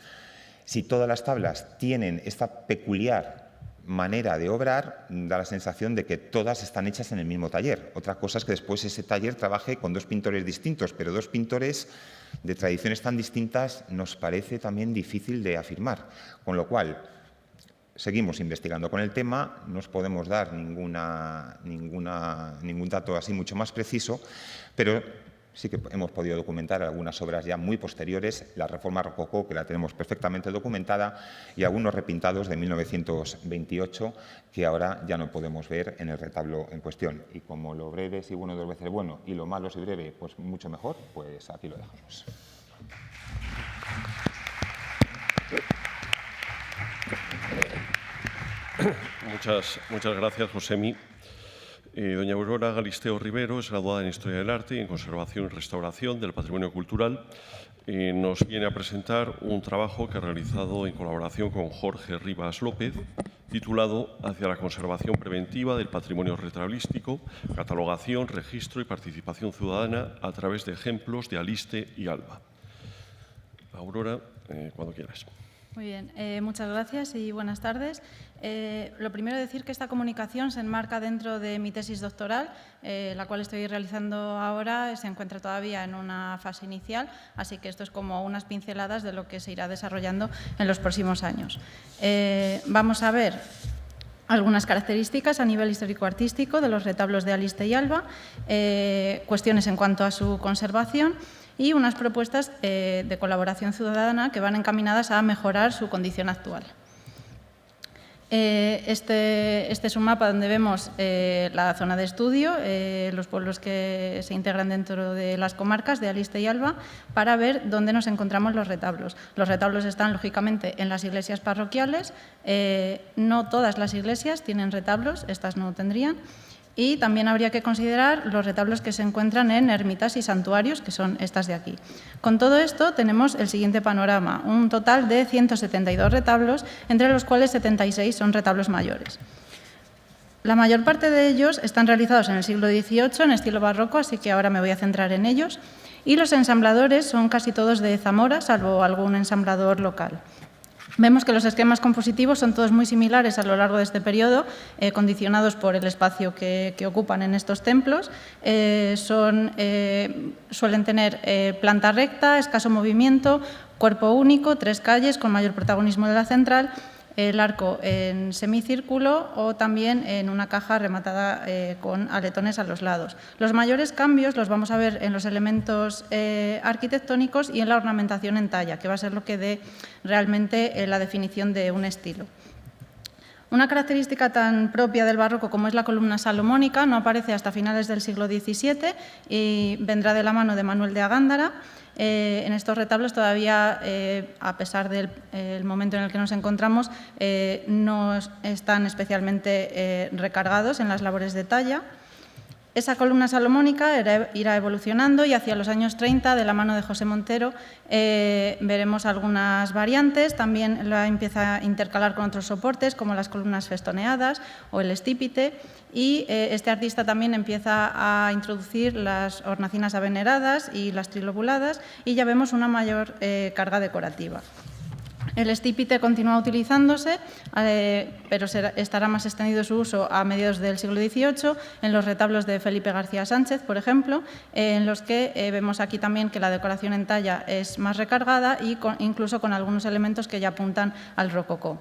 Si todas las tablas tienen esta peculiar manera de obrar, da la sensación de que todas están hechas en el mismo taller. Otra cosa es que después ese taller trabaje con dos pintores distintos, pero dos pintores de tradiciones tan distintas nos parece también difícil de afirmar. Con lo cual, seguimos investigando con el tema, no os podemos dar ningún dato así mucho más preciso, pero sí que hemos podido documentar algunas obras ya muy posteriores, la Reforma Rococó, que la tenemos perfectamente documentada, y algunos repintados de 1928, que ahora ya no podemos ver en el retablo en cuestión. Y como lo breve si bueno dos veces bueno, y lo malo si breve, pues mucho mejor, pues aquí lo dejamos. Muchas gracias, Josemi. Doña Aurora Galisteo Rivero es graduada en Historia del Arte y en Conservación y Restauración del Patrimonio Cultural. Nos viene a presentar un trabajo que ha realizado en colaboración con Jorge Rivas López, titulado Hacia la conservación preventiva del patrimonio retablístico, catalogación, registro y participación ciudadana a través de ejemplos de Aliste y Alba. Aurora, cuando quieras. Muy bien, muchas gracias y buenas tardes. Lo primero decir que esta comunicación se enmarca dentro de mi tesis doctoral, la cual estoy realizando ahora, se encuentra todavía en una fase inicial, así que esto es como unas pinceladas de lo que se irá desarrollando en los próximos años. Vamos a ver algunas características a nivel histórico-artístico de los retablos de Aliste y Alba, cuestiones en cuanto a su conservación y unas propuestas de colaboración ciudadana que van encaminadas a mejorar su condición actual. Este es un mapa donde vemos la zona de estudio, los pueblos que se integran dentro de las comarcas de Aliste y Alba, para ver dónde nos encontramos los retablos. Los retablos están, lógicamente, en las iglesias parroquiales. No todas las iglesias tienen retablos, estas no tendrían. Y también habría que considerar los retablos que se encuentran en ermitas y santuarios, que son estas de aquí. Con todo esto tenemos el siguiente panorama, un total de 172 retablos, entre los cuales 76 son retablos mayores. La mayor parte de ellos están realizados en el siglo XVIII en estilo barroco, así que ahora me voy a centrar en ellos. Y los ensambladores son casi todos de Zamora, salvo algún ensamblador local. Vemos que los esquemas compositivos son todos muy similares a lo largo de este periodo, condicionados por el espacio que ocupan en estos templos. Suelen tener planta recta, escaso movimiento, cuerpo único, 3 calles con mayor protagonismo de la central, el arco en semicírculo o también en una caja rematada con aletones a los lados. Los mayores cambios los vamos a ver en los elementos arquitectónicos y en la ornamentación en talla, que va a ser lo que dé realmente la definición de un estilo. Una característica tan propia del barroco como es la columna salomónica no aparece hasta finales del siglo XVII y vendrá de la mano de Manuel de Agándara. En estos retablos todavía, a pesar del momento en el que nos encontramos, no están especialmente recargados en las labores de talla. Esa columna salomónica irá evolucionando y hacia los años 30, de la mano de José Montero, veremos algunas variantes. También la empieza a intercalar con otros soportes, como las columnas festoneadas o el estípite. Y este artista también empieza a introducir las hornacinas aveneradas y las trilobuladas, y ya vemos una mayor carga decorativa. El estípite continúa utilizándose, pero estará más extendido su uso a mediados del siglo XVIII, en los retablos de Felipe García Sánchez, por ejemplo, en los que vemos aquí también que la decoración en talla es más recargada y incluso con algunos elementos que ya apuntan al rococó.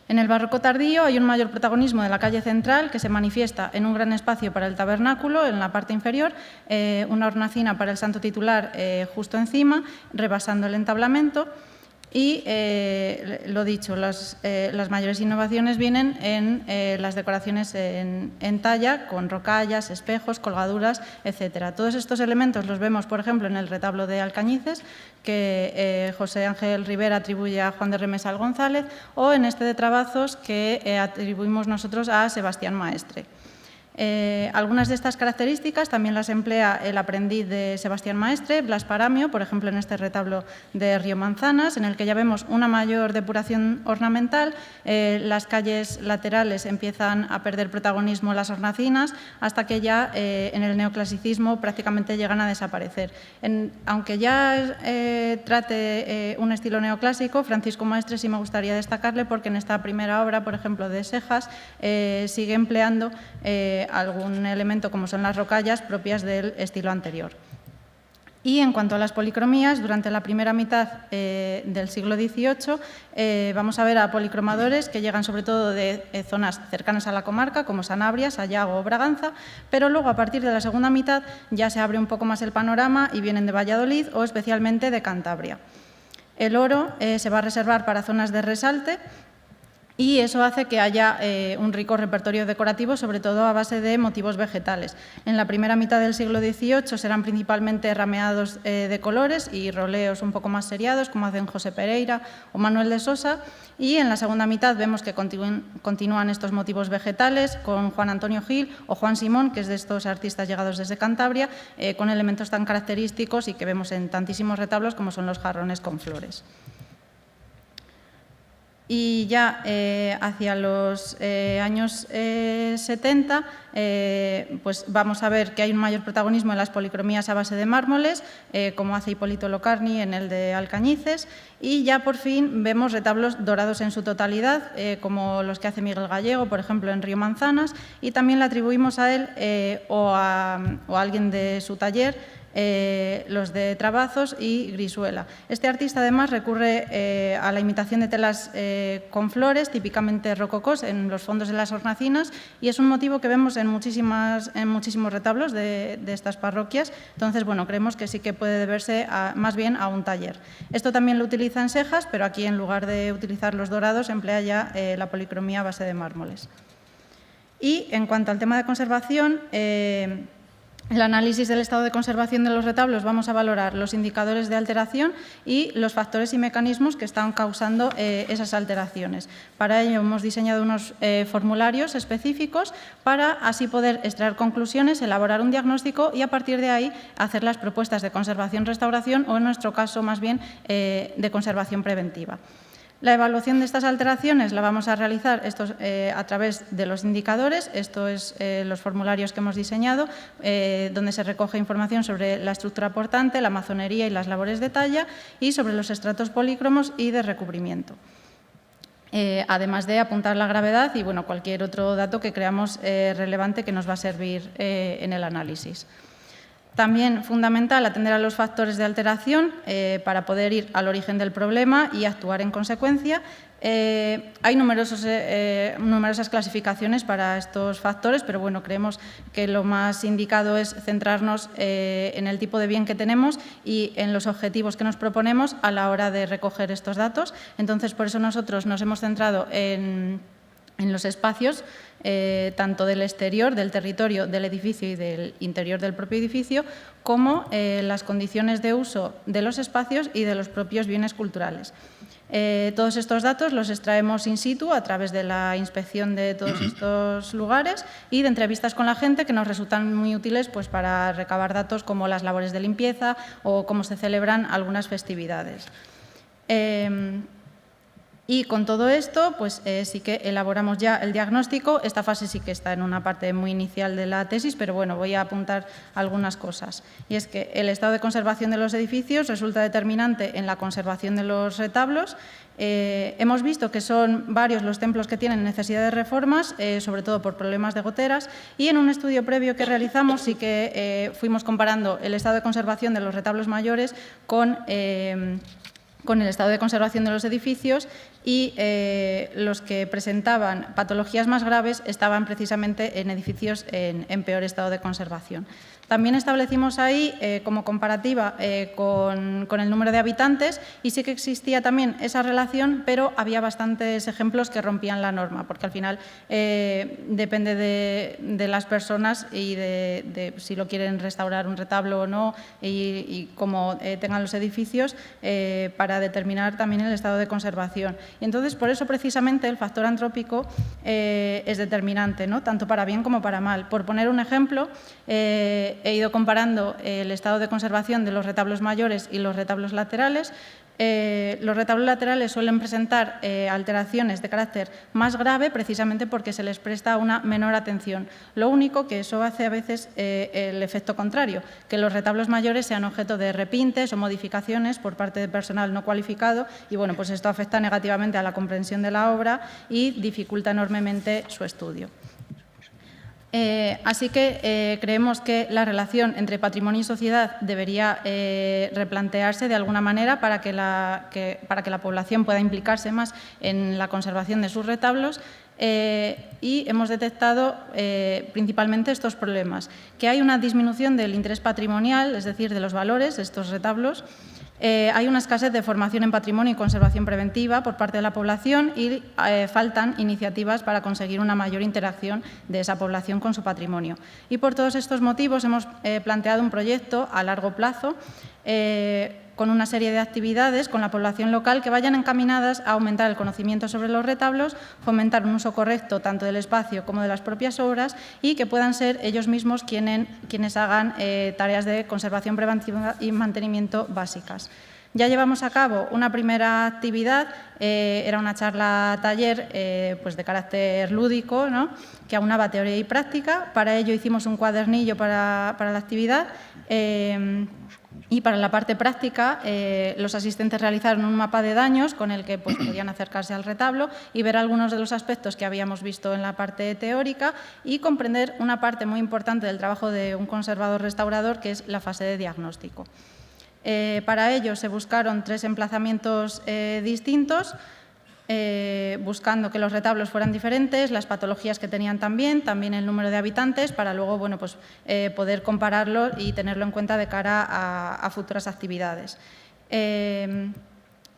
En el barroco tardío hay un mayor protagonismo de la calle central, que se manifiesta en un gran espacio para el tabernáculo, en la parte inferior, una hornacina para el santo titular justo encima, rebasando el entablamento. Y, lo dicho, las mayores innovaciones vienen en las decoraciones en talla, con rocallas, espejos, colgaduras, etc. Todos estos elementos los vemos, por ejemplo, en el retablo de Alcañices, que José Ángel Rivera atribuye a Juan de Remesal González, o en este de Trabazos, que atribuimos nosotros a Sebastián Maestre. Algunas de estas características también las emplea el aprendiz de Sebastián Maestre, Blas Paramio, por ejemplo, en este retablo de Río Manzanas, en el que ya vemos una mayor depuración ornamental. Las calles laterales empiezan a perder protagonismo las hornacinas, hasta que ya en el neoclasicismo prácticamente llegan a desaparecer. Aunque ya trate un estilo neoclásico, Francisco Maestre sí me gustaría destacarle, porque en esta primera obra, por ejemplo, de Sejas, sigue empleando algún elemento como son las rocallas propias del estilo anterior. Y en cuanto a las policromías, durante la primera mitad del siglo XVIII vamos a ver a policromadores que llegan sobre todo de zonas cercanas a la comarca, como Sanabria, Sayago o Braganza, pero luego a partir de la segunda mitad ya se abre un poco más el panorama y vienen de Valladolid o especialmente de Cantabria. El oro se va a reservar para zonas de resalte, y eso hace que haya un rico repertorio decorativo, sobre todo a base de motivos vegetales. En la primera mitad del siglo XVIII serán principalmente rameados de colores y roleos un poco más seriados, como hacen José Pereira o Manuel de Sosa, y en la segunda mitad vemos que continúan estos motivos vegetales con Juan Antonio Gil o Juan Simón, que es de estos artistas llegados desde Cantabria, con elementos tan característicos y que vemos en tantísimos retablos como son los jarrones con flores. Y ya hacia los años 70 pues vamos a ver que hay un mayor protagonismo en las policromías a base de mármoles, como hace Hipólito Locarni en el de Alcañices, y ya por fin vemos retablos dorados en su totalidad, como los que hace Miguel Gallego, por ejemplo, en Río Manzanas, y también le atribuimos a él o a alguien de su taller, los de Trabazos y Grisuela. Este artista además recurre a la imitación de telas con flores, típicamente rococós, en los fondos de las hornacinas, y es un motivo que vemos en muchísimos retablos de estas parroquias. Entonces, bueno, creemos que sí que puede deberse más bien a un taller. Esto también lo utiliza en Sejas, pero aquí en lugar de utilizar los dorados emplea ya la policromía a base de mármoles. Y en cuanto al tema de conservación, el análisis del estado de conservación de los retablos, vamos a valorar los indicadores de alteración y los factores y mecanismos que están causando esas alteraciones. Para ello hemos diseñado unos formularios específicos para así poder extraer conclusiones, elaborar un diagnóstico y a partir de ahí hacer las propuestas de conservación-restauración o en nuestro caso más bien de conservación preventiva. La evaluación de estas alteraciones la vamos a realizar a través de los indicadores. Esto es los formularios que hemos diseñado, donde se recoge información sobre la estructura portante, la mazonería y las labores de talla, y sobre los estratos polícromos y de recubrimiento. Además de apuntar la gravedad y cualquier otro dato que creamos relevante que nos va a servir en el análisis. También fundamental atender a los factores de alteración para poder ir al origen del problema y actuar en consecuencia. Hay numerosas clasificaciones para estos factores, pero creemos que lo más indicado es centrarnos en el tipo de bien que tenemos y en los objetivos que nos proponemos a la hora de recoger estos datos. Entonces, por eso nosotros nos hemos centrado en los espacios, tanto del exterior, del territorio, del edificio y del interior del propio edificio, como las condiciones de uso de los espacios y de los propios bienes culturales. Todos estos datos los extraemos in situ a través de la inspección de todos estos lugares y de entrevistas con la gente que nos resultan muy útiles para recabar datos como las labores de limpieza o cómo se celebran algunas festividades. Y con todo esto, sí que elaboramos ya el diagnóstico. Esta fase sí que está en una parte muy inicial de la tesis, pero voy a apuntar algunas cosas. Y es que el estado de conservación de los edificios resulta determinante en la conservación de los retablos. Hemos visto que son varios los templos que tienen necesidad de reformas, sobre todo por problemas de goteras, y en un estudio previo que realizamos sí que fuimos comparando el estado de conservación de los retablos mayores con el estado de conservación de los edificios, y los que presentaban patologías más graves estaban precisamente en edificios en peor estado de conservación. También establecimos ahí como comparativa con el número de habitantes, y sí que existía también esa relación, pero había bastantes ejemplos que rompían la norma, porque al final depende de las personas y de si lo quieren restaurar un retablo o no, y cómo tengan los edificios para determinar también el estado de conservación. Y entonces, por eso precisamente el factor antrópico es determinante, ¿no? Tanto para bien como para mal. Por poner un ejemplo, he ido comparando el estado de conservación de los retablos mayores y los retablos laterales. Los retablos laterales suelen presentar alteraciones de carácter más grave precisamente porque se les presta una menor atención. Lo único que eso hace a veces el efecto contrario, que los retablos mayores sean objeto de repintes o modificaciones por parte de personal no cualificado, y pues esto afecta negativamente a la comprensión de la obra y dificulta enormemente su estudio. Así que creemos que la relación entre patrimonio y sociedad debería replantearse de alguna manera para que la población pueda implicarse más en la conservación de sus retablos, y hemos detectado principalmente estos problemas: que hay una disminución del interés patrimonial, es decir, de los valores de estos retablos. Hay una escasez de formación en patrimonio y conservación preventiva por parte de la población, y faltan iniciativas para conseguir una mayor interacción de esa población con su patrimonio. Y por todos estos motivos hemos planteado un proyecto a largo plazo con una serie de actividades con la población local que vayan encaminadas a aumentar el conocimiento sobre los retablos, fomentar un uso correcto tanto del espacio como de las propias obras, y que puedan ser ellos mismos quienes hagan tareas de conservación preventiva y mantenimiento básicas. Ya llevamos a cabo una primera actividad, era una charla-taller de carácter lúdico, ¿no?, que aunaba teoría y práctica. Para ello hicimos un cuadernillo para la actividad. Y para la parte práctica, los asistentes realizaron un mapa de daños con el que podían acercarse al retablo y ver algunos de los aspectos que habíamos visto en la parte teórica, y comprender una parte muy importante del trabajo de un conservador restaurador, que es la fase de diagnóstico. Para ello se buscaron 3 emplazamientos distintos, buscando que los retablos fueran diferentes, las patologías que tenían también el número de habitantes, para luego poder compararlo y tenerlo en cuenta de cara a futuras actividades.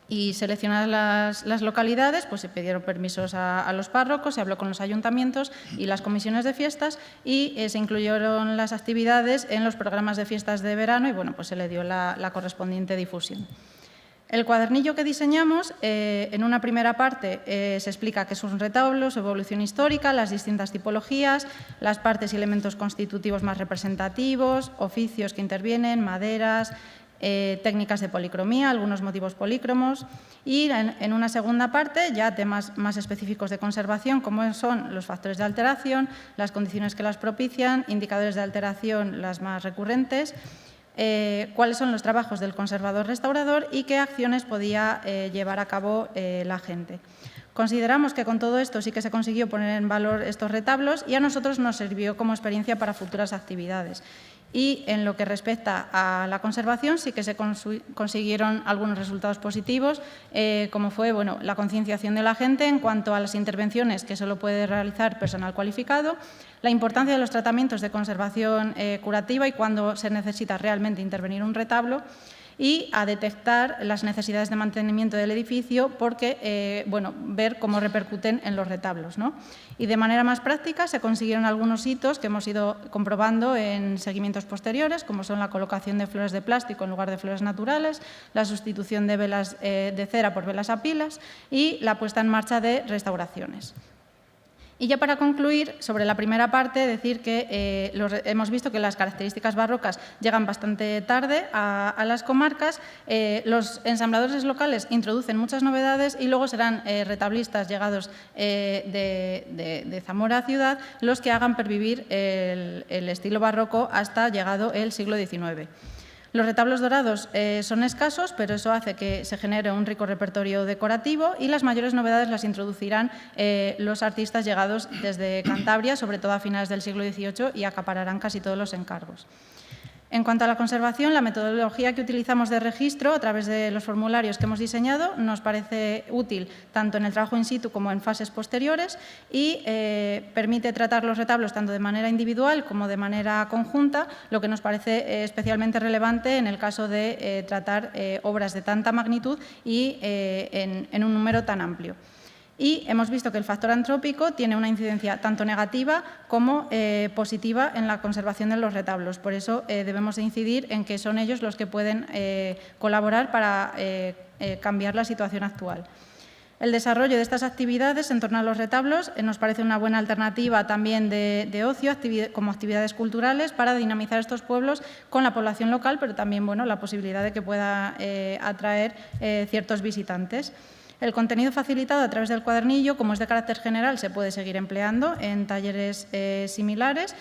Y seleccionadas las localidades, se pidieron permisos a los párrocos, se habló con los ayuntamientos y las comisiones de fiestas, y se incluyeron las actividades en los programas de fiestas de verano, y se le dio la correspondiente difusión. El cuadernillo que diseñamos, en una primera parte se explica qué es un retablo, su evolución histórica, las distintas tipologías, las partes y elementos constitutivos más representativos, oficios que intervienen, maderas, técnicas de policromía, algunos motivos polícromos y en una segunda parte ya temas más específicos de conservación como son los factores de alteración, las condiciones que las propician, indicadores de alteración las más recurrentes, cuáles son los trabajos del conservador restaurador y qué acciones podía llevar a cabo la gente. Consideramos que con todo esto sí que se consiguió poner en valor estos retablos y a nosotros nos sirvió como experiencia para futuras actividades. Y en lo que respecta a la conservación sí que se consiguieron algunos resultados positivos, como fue la concienciación de la gente en cuanto a las intervenciones que solo puede realizar personal cualificado, la importancia de los tratamientos de conservación curativa y cuando se necesita realmente intervenir un retablo, y a detectar las necesidades de mantenimiento del edificio porque, ver cómo repercuten en los retablos, ¿no? Y de manera más práctica se consiguieron algunos hitos que hemos ido comprobando en seguimientos posteriores, como son la colocación de flores de plástico en lugar de flores naturales, la sustitución de velas de cera por velas a pilas y la puesta en marcha de restauraciones. Y ya para concluir, sobre la primera parte, decir que hemos visto que las características barrocas llegan bastante tarde a las comarcas, los ensambladores locales introducen muchas novedades y luego serán retablistas llegados de Zamora ciudad los que hagan pervivir el estilo barroco hasta llegado el siglo XIX. Los retablos dorados son escasos, pero eso hace que se genere un rico repertorio decorativo y las mayores novedades las introducirán los artistas llegados desde Cantabria, sobre todo a finales del siglo XVIII, y acapararán casi todos los encargos. En cuanto a la conservación, la metodología que utilizamos de registro a través de los formularios que hemos diseñado nos parece útil tanto en el trabajo in situ como en fases posteriores y permite tratar los retablos tanto de manera individual como de manera conjunta, lo que nos parece especialmente relevante en el caso de tratar obras de tanta magnitud y en un número tan amplio. Y hemos visto que el factor antrópico tiene una incidencia tanto negativa como positiva en la conservación de los retablos. Por eso debemos de incidir en que son ellos los que pueden colaborar para cambiar la situación actual. El desarrollo de estas actividades en torno a los retablos nos parece una buena alternativa también de ocio como actividades culturales para dinamizar estos pueblos con la población local, pero también la posibilidad de que pueda atraer ciertos visitantes. El contenido facilitado a través del cuadernillo, como es de carácter general, se puede seguir empleando en talleres similares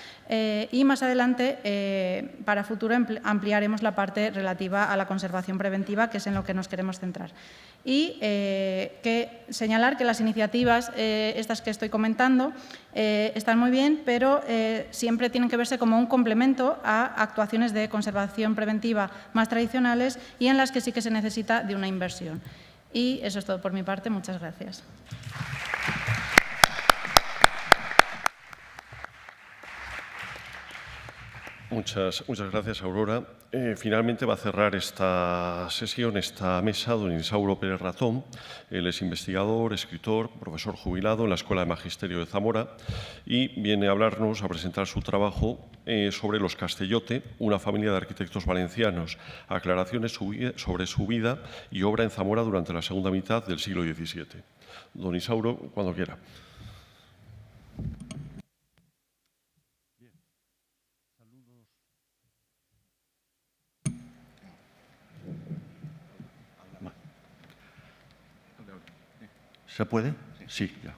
y más adelante, para futuro, ampliaremos la parte relativa a la conservación preventiva, que es en lo que nos queremos centrar. Y señalar que las iniciativas, estas que estoy comentando, están muy bien, pero siempre tienen que verse como un complemento a actuaciones de conservación preventiva más tradicionales y en las que sí que se necesita de una inversión. Y eso es todo por mi parte. Muchas gracias. Muchas gracias, Aurora. Finalmente va a cerrar esta sesión, esta mesa, don Isauro Pérez Ratón. Él es investigador, escritor, profesor jubilado en la Escuela de Magisterio de Zamora y viene a hablarnos, a presentar su trabajo sobre los Castellote, una familia de arquitectos valencianos, aclaraciones sobre su vida y obra en Zamora durante la segunda mitad del siglo XVII. Don Isauro, cuando quiera. ¿Se puede? Sí, ya.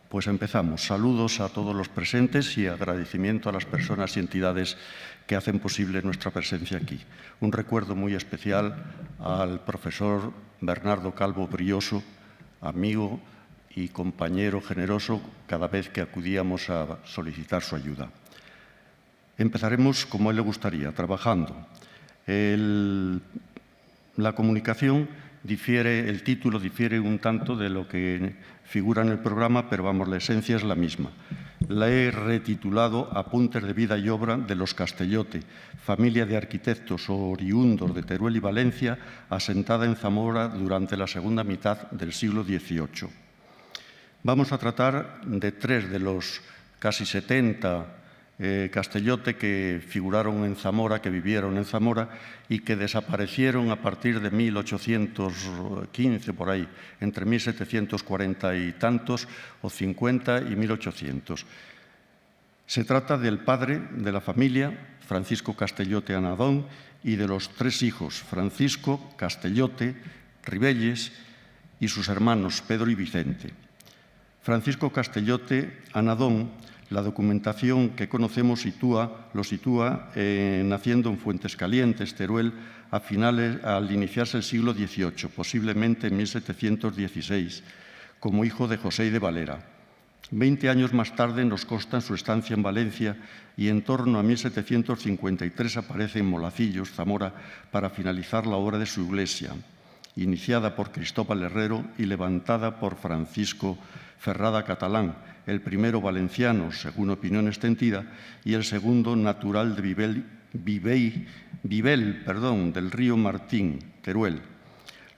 Pues empezamos. Saludos a todos los presentes y agradecimiento a las personas y entidades que hacen posible nuestra presencia aquí. Un recuerdo muy especial al profesor Bernardo Calvo Brioso, amigo y compañero generoso cada vez que acudíamos a solicitar su ayuda. Empezaremos como a él le gustaría, trabajando. La comunicación difiere, el título difiere un tanto de lo que figura en el programa, pero vamos, la esencia es la misma. La he retitulado Apuntes de vida y obra de los Castellote, familia de arquitectos oriundos de Teruel y Valencia, asentada en Zamora durante la segunda mitad del siglo XVIII. Vamos a tratar de 3 de los casi 70 Castellote que figuraron en Zamora, que vivieron en Zamora y que desaparecieron a partir de 1815, por ahí, entre 1740 y tantos, o 50 y 1800. Se trata del padre de la familia, Francisco Castellote Anadón, y de los 3 hijos, Francisco, Castellote, Ribelles y sus hermanos Pedro y Vicente. Francisco Castellote Anadón, la documentación que conocemos lo sitúa naciendo en Fuentescalientes, Teruel, al iniciarse el siglo XVIII, posiblemente en 1716, como hijo de José y de Valera. 20 años más tarde nos consta su estancia en Valencia y en torno a 1753 aparece en Molacillos, Zamora, para finalizar la obra de su iglesia, iniciada por Cristóbal Herrero y levantada por Francisco Ferrada Catalán, el primero valenciano, según opinión extendida, y el segundo natural de Vivel, del río Martín, Teruel.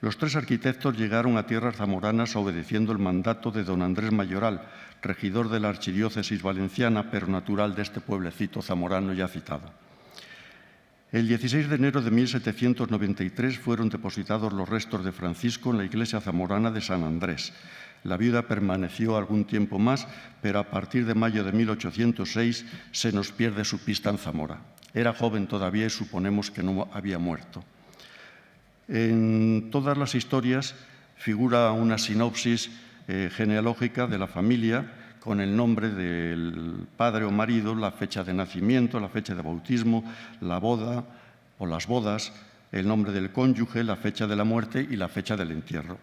Los 3 arquitectos llegaron a tierras zamoranas obedeciendo el mandato de don Andrés Mayoral, regidor de la archidiócesis valenciana, pero natural de este pueblecito zamorano ya citado. El 16 de enero de 1793 fueron depositados los restos de Francisco en la iglesia zamorana de San Andrés. La viuda permaneció algún tiempo más, pero a partir de mayo de 1806 se nos pierde su pista en Zamora. Era joven todavía y suponemos que no había muerto. En todas las historias figura una sinopsis genealógica de la familia con el nombre del padre o marido, la fecha de nacimiento, la fecha de bautismo, la boda o las bodas, el nombre del cónyuge, la fecha de la muerte y la fecha del entierro.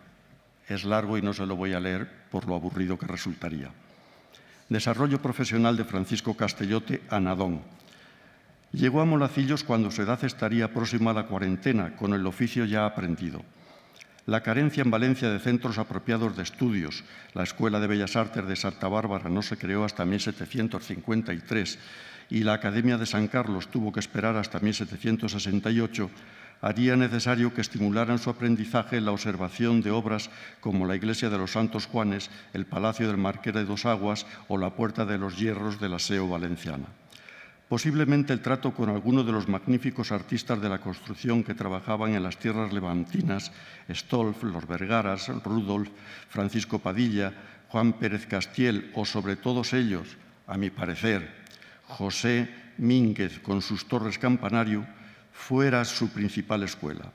Es largo y no se lo voy a leer por lo aburrido que resultaría. Desarrollo profesional de Francisco Castellote Anadón. Llegó a Molacillos cuando su edad estaría próxima a la cuarentena, con el oficio ya aprendido. La carencia en Valencia de centros apropiados de estudios, la Escuela de Bellas Artes de Santa Bárbara no se creó hasta 1753 y la Academia de San Carlos tuvo que esperar hasta 1768, haría necesario que estimularan su aprendizaje la observación de obras como la Iglesia de los Santos Juanes, el Palacio del Marqués de Dos Aguas o la Puerta de los Hierros de la SEO valenciana. Posiblemente el trato con algunos de los magníficos artistas de la construcción que trabajaban en las tierras levantinas, Stolf, los Vergaras, Rudolf, Francisco Padilla, Juan Pérez Castiel o sobre todos ellos, a mi parecer, José Mínguez con sus torres campanario, fuera su principal escuela.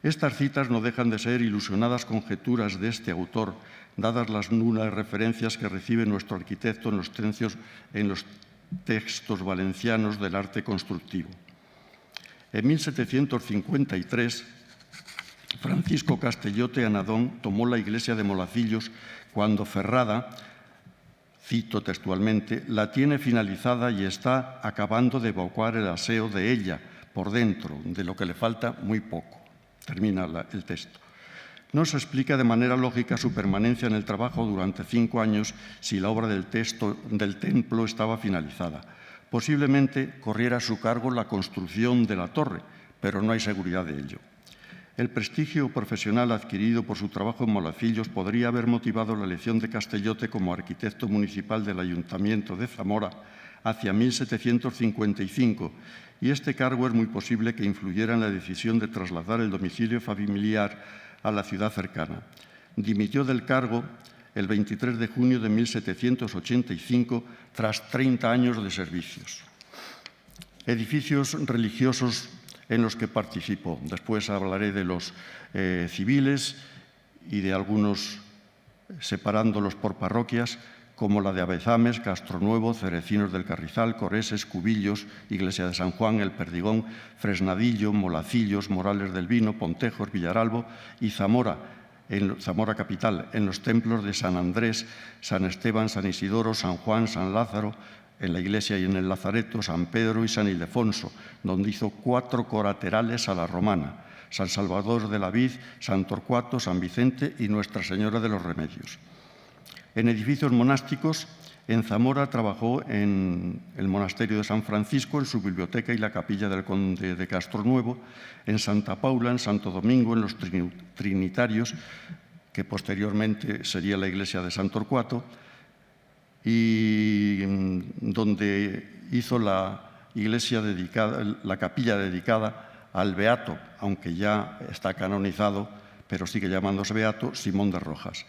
Estas citas no dejan de ser ilusionadas conjeturas de este autor, dadas las nulas referencias que recibe nuestro arquitecto en los textos valencianos del arte constructivo. En 1753, Francisco Castellote Anadón tomó la iglesia de Molacillos cuando Ferrada, cito textualmente, la tiene finalizada y está acabando de evacuar el aseo de ella por dentro, de lo que le falta muy poco. Termina el texto. No se explica de manera lógica su permanencia en el trabajo durante 5 años si la obra del templo estaba finalizada. Posiblemente corriera a su cargo la construcción de la torre, pero no hay seguridad de ello. El prestigio profesional adquirido por su trabajo en Molacillos podría haber motivado la elección de Castellote como arquitecto municipal del Ayuntamiento de Zamora hacia 1755, y este cargo es muy posible que influyera en la decisión de trasladar el domicilio familiar a la ciudad cercana. Dimitió del cargo el 23 de junio de 1785 tras 30 años de servicios. Edificios religiosos en los que participó. Después hablaré de los civiles y de algunos separándolos por parroquias, como la de Abezames, Castronuevo, Cerecinos del Carrizal, Coreses, Cubillos, Iglesia de San Juan, El Perdigón, Fresnadillo, Molacillos, Morales del Vino, Pontejos, Villaralbo y Zamora, en Zamora capital, en los templos de San Andrés, San Esteban, San Isidoro, San Juan, San Lázaro, en la iglesia y en el Lazareto, San Pedro y San Ildefonso, donde hizo 4 colaterales a la romana, San Salvador de la Vid, San Torcuato, San Vicente y Nuestra Señora de los Remedios. En edificios monásticos, en Zamora trabajó en el monasterio de San Francisco, en su biblioteca y la capilla del conde de Castronuevo, en Santa Paula, en Santo Domingo, en los Trinitarios, que posteriormente sería la iglesia de San Torcuato, y donde hizo la capilla dedicada al beato, aunque ya está canonizado, pero sigue llamándose beato, Simón de Rojas.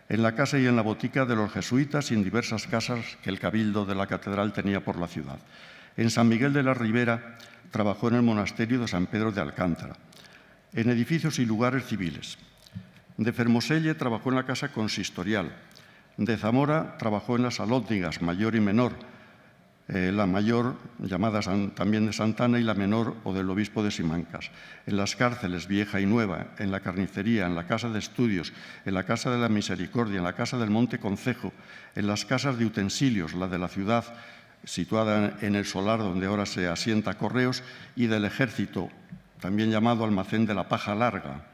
en la casa y en la botica de los jesuitas y en diversas casas que el cabildo de la catedral tenía por la ciudad. En San Miguel de la Ribera trabajó en el monasterio de San Pedro de Alcántara, en edificios y lugares civiles. De Fermoselle trabajó en la casa consistorial. De Zamora trabajó en las alóndigas, mayor y menor, la mayor llamada también de Santana y la menor o del obispo de Simancas, en las cárceles vieja y nueva, en la carnicería, en la casa de estudios, en la casa de la misericordia, en la casa del Monte Concejo, en las casas de utensilios, la de la ciudad situada en el solar donde ahora se asienta Correos, y del ejército, también llamado almacén de la paja larga,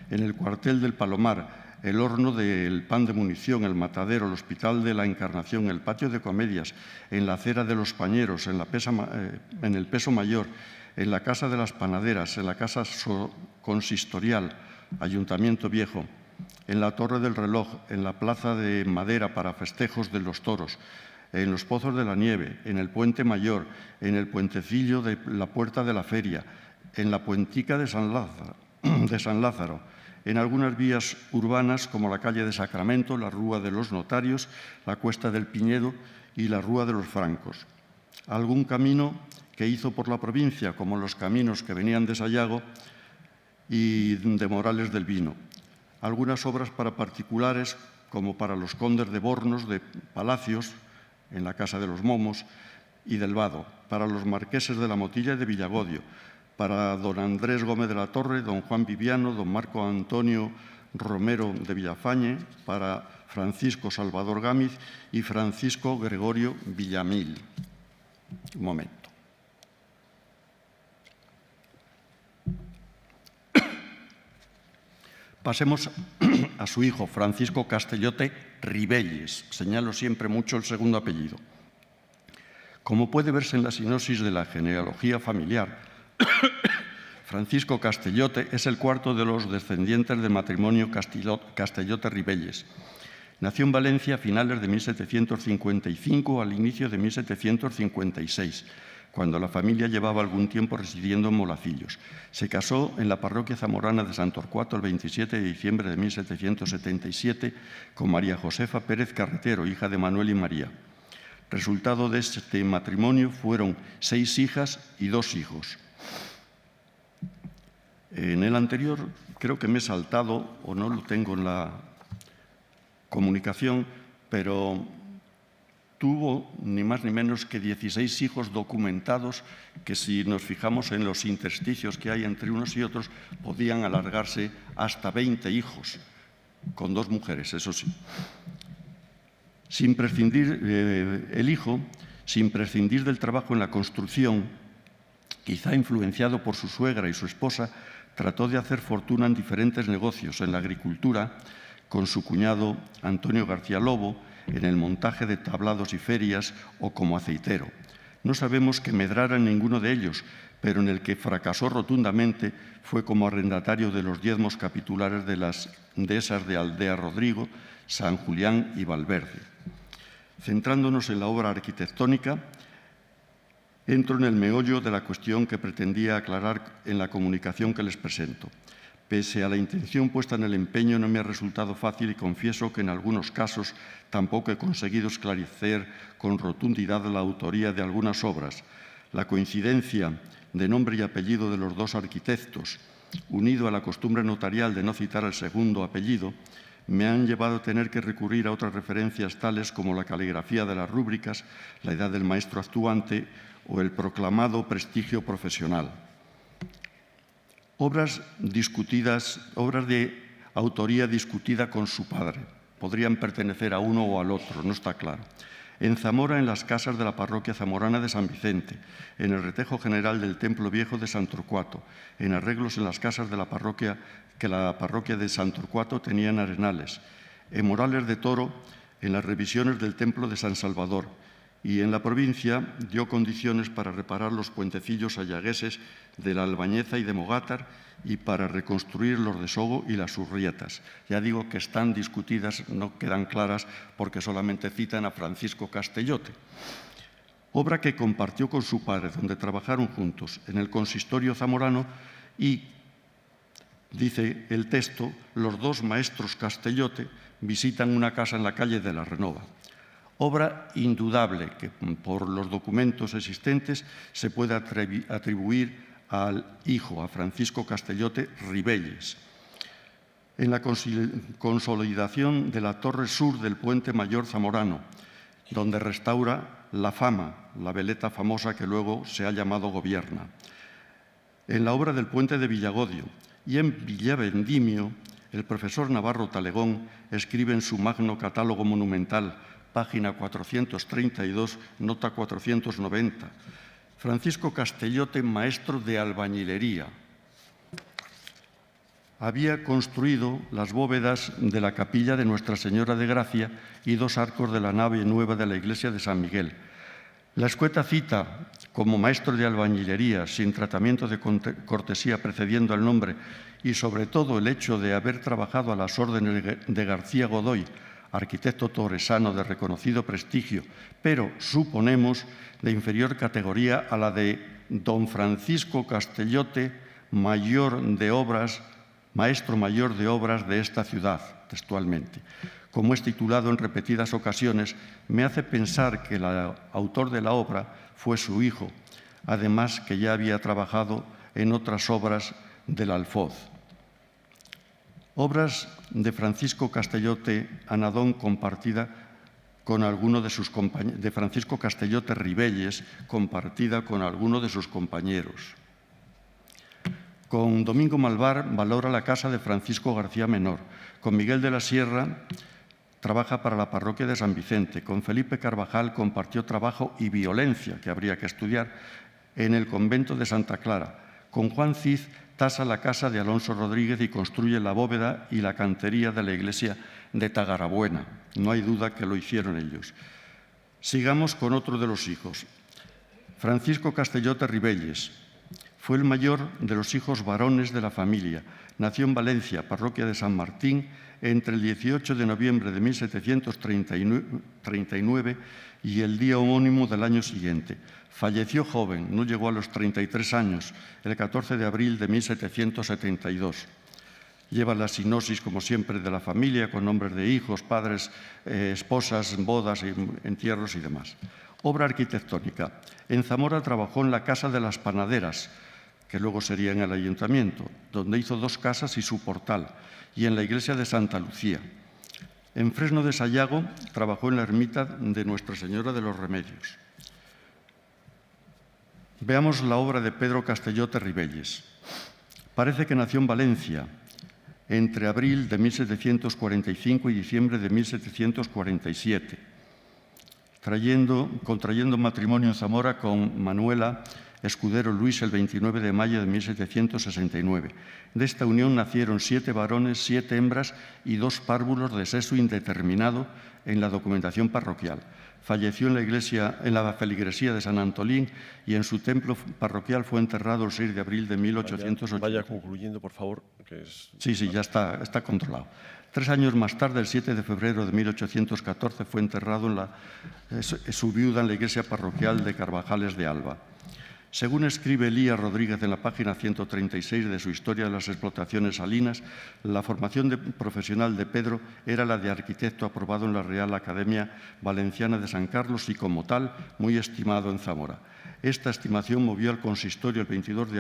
en el cuartel del Palomar, el horno del pan de munición, el matadero, el hospital de la Encarnación, el patio de comedias, en la acera de los pañeros, en el peso mayor, en la casa de las panaderas, en la casa consistorial, Ayuntamiento Viejo, en la torre del reloj, en la plaza de madera para festejos de los toros, en los pozos de la nieve, en el puente mayor, en el puentecillo de la puerta de la feria, en la puentica de San Lázaro, en algunas vías urbanas como la calle de Sacramento, la Rúa de los Notarios, la Cuesta del Piñedo y la Rúa de los Francos. Algún camino que hizo por la provincia, como los caminos que venían de Sayago y de Morales del Vino. Algunas obras para particulares, como para los condes de Bornos, de Palacios, en la Casa de los Momos y del Vado, para los marqueses de la Motilla y de Villagodio, para don Andrés Gómez de la Torre, don Juan Viviano, don Marco Antonio Romero de Villafañe, para Francisco Salvador Gámez y Francisco Gregorio Villamil. Un momento. Pasemos a su hijo, Francisco Castellote Ribelles. Señalo siempre mucho el segundo apellido. Como puede verse en la sinopsis de la genealogía familiar, Francisco Castellote es el cuarto de los descendientes del matrimonio Castellote Ribelles. Nació en Valencia a finales de 1755 al inicio de 1756, cuando la familia llevaba algún tiempo residiendo en Molacillos. Se casó en la parroquia zamorana de San Torcuato el 27 de diciembre de 1777 con María Josefa Pérez Carretero, hija de Manuel y María. Resultado de este matrimonio fueron 6 hijas y 2 hijos. En el anterior creo que me he saltado o no lo tengo en la comunicación, pero tuvo ni más ni menos que 16 hijos documentados que, si nos fijamos en los intersticios que hay entre unos y otros, podían alargarse hasta 20 hijos, con 2 mujeres, eso sí. Sin prescindir del trabajo en la construcción, quizá influenciado por su suegra y su esposa, trató de hacer fortuna en diferentes negocios, en la agricultura, con su cuñado Antonio García Lobo, en el montaje de tablados y ferias o como aceitero. No sabemos que medrara en ninguno de ellos, pero en el que fracasó rotundamente fue como arrendatario de los diezmos capitulares de las dehesas de Aldea Rodrigo, San Julián y Valverde. Centrándonos en la obra arquitectónica, entro en el meollo de la cuestión que pretendía aclarar en la comunicación que les presento. Pese a la intención puesta en el empeño, no me ha resultado fácil y confieso que en algunos casos tampoco he conseguido esclarecer con rotundidad la autoría de algunas obras. La coincidencia de nombre y apellido de los 2 arquitectos, unido a la costumbre notarial de no citar el segundo apellido, me han llevado a tener que recurrir a otras referencias tales como la caligrafía de las rúbricas, la edad del maestro actuante o el proclamado prestigio profesional. Obras de autoría discutida con su padre. Podrían pertenecer a uno o al otro, no está claro. En Zamora, en las casas de la parroquia zamorana de San Vicente, en el retejo general del Templo Viejo de San Torcuato, en arreglos en las casas de la parroquia que la parroquia de San Torcuato tenía en Arenales, en Morales de Toro, en las revisiones del Templo de San Salvador, y en la provincia dio condiciones para reparar los puentecillos ayagueses de la Albañeza y de Mogátar y para reconstruir los de Sogo y las Surrietas. Ya digo que están discutidas, no quedan claras porque solamente citan a Francisco Castellote. Obra que compartió con su padre, donde trabajaron juntos en el consistorio zamorano y Dice el texto, los dos maestros Castellote visitan una casa en la calle de la Renova. Obra indudable que por los documentos existentes se puede atribuir al hijo, a Francisco Castellote Ribelles. En la consolidación de la torre sur del puente mayor zamorano, donde restaura la Fama, la veleta famosa que luego se ha llamado Gobierna. En la obra del puente de Villagodio y en Villavendimio, el profesor Navarro Talegón escribe en su magno catálogo monumental, página 432, nota 490, Francisco Castellote, maestro de albañilería. Había construido las bóvedas de la capilla de Nuestra Señora de Gracia y 2 arcos de la nave nueva de la iglesia de San Miguel. La escueta cita como maestro de albañilería, sin tratamiento de cortesía precediendo al nombre, y sobre todo el hecho de haber trabajado a las órdenes de García Godoy, arquitecto torresano de reconocido prestigio, pero suponemos de inferior categoría a la de don Francisco Castellote, maestro mayor de obras de esta ciudad, textualmente. Como es titulado en repetidas ocasiones, me hace pensar que el autor de la obra fue su hijo, además que ya había trabajado en otras obras del Alfoz. Obras de Francisco Castellote Anadón compartida con alguno de sus compañeros, de Francisco Castellote Ribelles compartida con alguno de sus compañeros. Con Domingo Malvar valora la casa de Francisco García Menor. Con Miguel de la Sierra trabaja para la parroquia de San Vicente. Con Felipe Carvajal compartió trabajo y violencia, que habría que estudiar, en el convento de Santa Clara. Con Juan Cid tasa la casa de Alonso Rodríguez y construye la bóveda y la cantería de la iglesia de Tagarabuena. No hay duda que lo hicieron ellos. Sigamos con otro de los hijos. Francisco Castellote Ribelles. Fue el mayor de los hijos varones de la familia. Nació en Valencia, parroquia de San Martín, entre el 18 de noviembre de 1739 y el día homónimo del año siguiente. Falleció joven, no llegó a los 33 años, el 14 de abril de 1772. Lleva la sinosis, como siempre, de la familia, con nombres de hijos, padres, esposas, bodas, entierros y demás. Obra arquitectónica. En Zamora trabajó en la Casa de las Panaderas, que luego sería en el ayuntamiento, donde hizo 2 casas y su portal, y en la iglesia de Santa Lucía. En Fresno de Sayago trabajó en la ermita de Nuestra Señora de los Remedios. Veamos la obra de Pedro Castellote Ribelles. Parece que nació en Valencia entre abril de 1745 y diciembre de 1747, contrayendo matrimonio en Zamora con Manuela Escudero Luis el 29 de mayo de 1769. De esta unión nacieron 7 varones, 7 hembras y 2 párvulos de sexo indeterminado en la documentación parroquial. Falleció en la feligresía de San Antolín y en su templo parroquial fue enterrado el 6 de abril de 1880. Vaya concluyendo, por favor. Sí, ya está controlado. 3 años más tarde, el 7 de febrero de 1814, fue enterrado su viuda en la iglesia parroquial de Carvajales de Alba. Según escribe Elías Rodríguez en la página 136 de su Historia de las explotaciones salinas, la formación profesional de Pedro era la de arquitecto aprobado en la Real Academia Valenciana de San Carlos y, como tal, muy estimado en Zamora. Esta estimación movió al consistorio el 22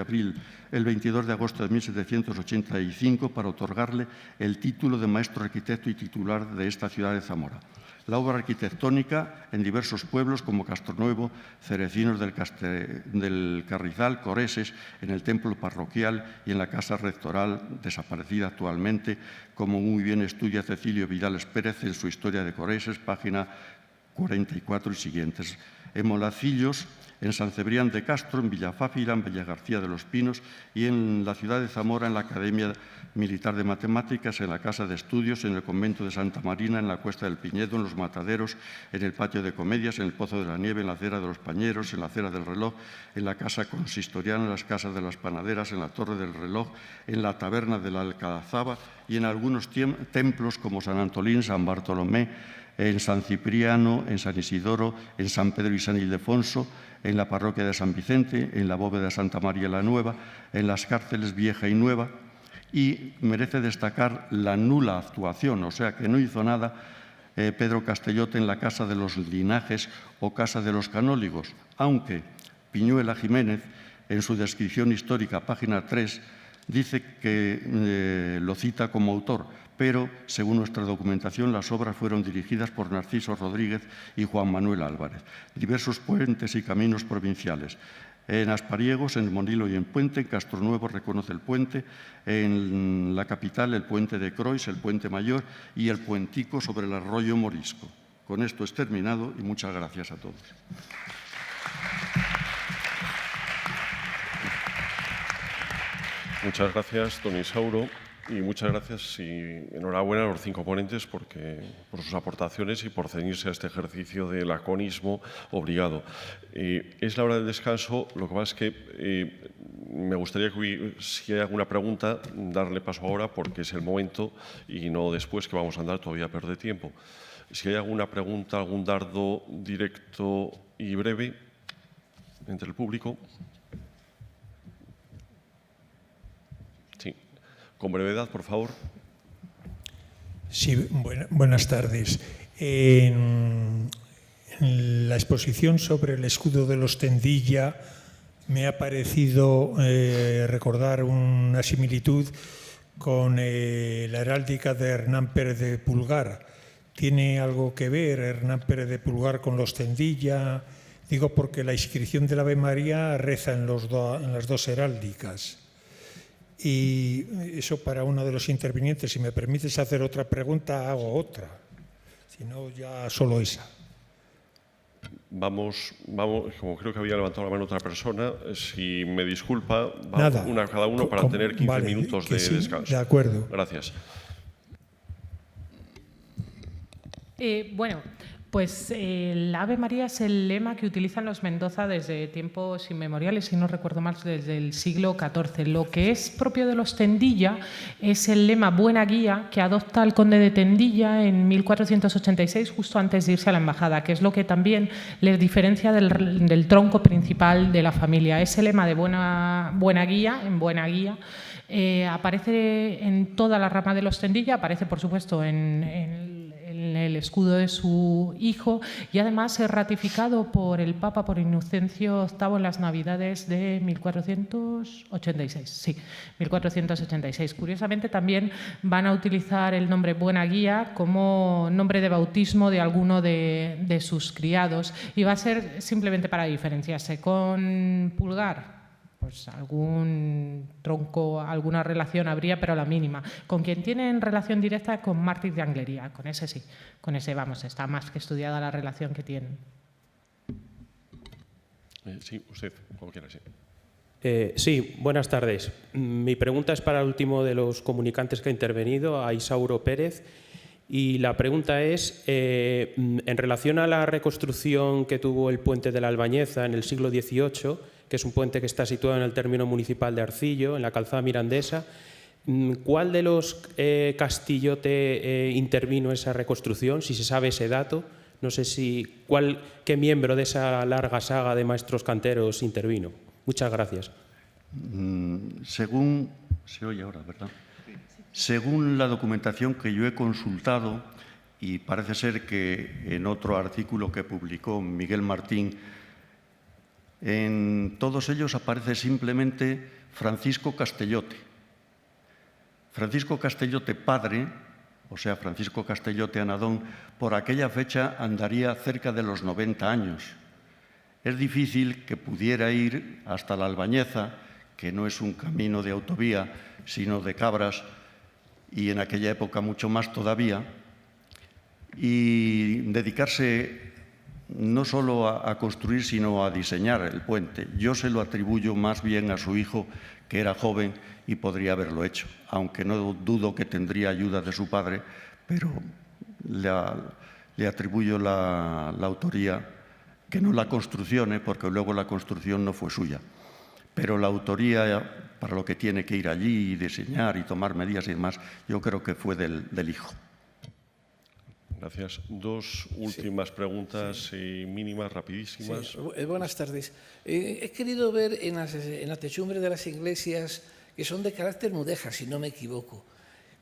de agosto de 1785 para otorgarle el título de maestro arquitecto y titular de esta ciudad de Zamora. La obra arquitectónica en diversos pueblos como Castronuevo, Cerecinos del Carrizal, Coreses, en el templo parroquial y en la casa rectoral, desaparecida actualmente, como muy bien estudia Cecilio Vidales Pérez en su Historia de Coreses, página 44 y siguientes. En Molacillos, en San Cebrián de Castro, en Villafáfila, en Villagarcía de los Pinos y en la ciudad de Zamora, en la Academia Militar de Matemáticas, en la Casa de Estudios, en el Convento de Santa Marina, en la Cuesta del Piñedo, en los Mataderos, en el Patio de Comedias, en el Pozo de la Nieve, en la Acera de los Pañeros, en la Acera del Reloj, en la Casa Consistoriana, en las Casas de las Panaderas, en la Torre del Reloj, en la Taberna de la Alcazaba y en algunos templos como San Antolín, San Bartolomé, en San Cipriano, en San Isidoro, en San Pedro y San Ildefonso, en la parroquia de San Vicente, en la bóveda de Santa María la Nueva, en las cárceles Vieja y Nueva, Y merece destacar la nula actuación, o sea que no hizo nada Pedro Castellote en la Casa de los Linajes o Casa de los Canóligos, aunque Piñuela Jiménez, en su descripción histórica, página 3, dice que lo cita como autor, pero, según nuestra documentación, las obras fueron dirigidas por Narciso Rodríguez y Juan Manuel Álvarez. Diversos puentes y caminos provinciales. En Aspariegos, en Monilo y en Puente, en Castronuevo reconoce el puente, en la capital el puente de Croix, el puente mayor y el puentico sobre el arroyo Morisco. Con esto es terminado y muchas gracias a todos. Muchas gracias, don Isauro, y muchas gracias y enhorabuena a los 5 ponentes por sus aportaciones y por ceñirse a este ejercicio de laconismo obligado. Es la hora del descanso, lo que pasa es que me gustaría que, si hay alguna pregunta, darle paso ahora porque es el momento y no después, que vamos a andar todavía a perder tiempo. Si hay alguna pregunta, algún dardo directo y breve entre el público. Sí, con brevedad, por favor. Sí, buenas tardes. En la exposición sobre el escudo de los Tendilla me ha parecido recordar una similitud con la heráldica de Hernán Pérez de Pulgar. ¿Tiene algo que ver Hernán Pérez de Pulgar con los Tendilla? Digo porque la inscripción del Ave María reza en las dos heráldicas. Y eso para uno de los intervinientes. Si me permites hacer otra pregunta, hago otra. Si no, ya solo esa. Vamos, como creo que había levantado la mano otra persona, si me disculpa, Nada, una cada uno para tener 15 vale, minutos de sí, descanso. De acuerdo. Gracias. Bueno, pues el Ave María es el lema que utilizan los Mendoza desde tiempos inmemoriales, si no recuerdo mal, desde el siglo XIV. Lo que es propio de los Tendilla es el lema Buena Guía que adopta el conde de Tendilla en 1486, justo antes de irse a la embajada, que es lo que también les diferencia del tronco principal de la familia. Ese lema de Buena Guía, en Buena Guía, aparece en toda la rama de los Tendilla, aparece por supuesto en el escudo de su hijo y además es ratificado por el Papa, por Inocencio VIII, en las Navidades de 1486. Sí, 1486. Curiosamente también van a utilizar el nombre Buena Guía como nombre de bautismo de alguno de sus criados y va a ser simplemente para diferenciarse. Con Pulgar, pues algún tronco, alguna relación habría, pero la mínima. Con quien tienen relación directa, con Mártir de Anglería, con ese sí, con ese vamos, está más que estudiada la relación que tienen. Sí, usted, como quiera, sí. Sí, buenas tardes. Mi pregunta es para el último de los comunicantes que ha intervenido, a Isauro Pérez, y la pregunta es, en relación a la reconstrucción que tuvo el puente de la Albañeza en el siglo XVIII, que es un puente que está situado en el término municipal de Arcillo, en la calzada mirandesa. ¿Cuál de los Castillote intervino en esa reconstrucción? Si se sabe ese dato, no sé qué miembro de esa larga saga de maestros canteros intervino. Muchas gracias. Según se oye ahora, ¿verdad? Según la documentación que yo he consultado, y parece ser que en otro artículo que publicó Miguel Martín, en todos ellos aparece simplemente Francisco Castellote. Francisco Castellote padre, o sea, Francisco Castellote Anadón, por aquella fecha andaría cerca de los 90 años. Es difícil que pudiera ir hasta la Albañeza, que no es un camino de autovía, sino de cabras, y en aquella época mucho más todavía, y dedicarse no solo a construir, sino a diseñar el puente. Yo se lo atribuyo más bien a su hijo, que era joven y podría haberlo hecho, aunque no dudo que tendría ayuda de su padre, pero le atribuyo la autoría, que no la construcción, porque luego la construcción no fue suya, pero la autoría para lo que tiene que ir allí y diseñar y tomar medidas y demás, yo creo que fue del hijo. Gracias. Dos últimas preguntas mínimas, rapidísimas. Sí, buenas tardes. He querido ver en la techumbre de las iglesias que son de carácter mudéjar, si no me equivoco.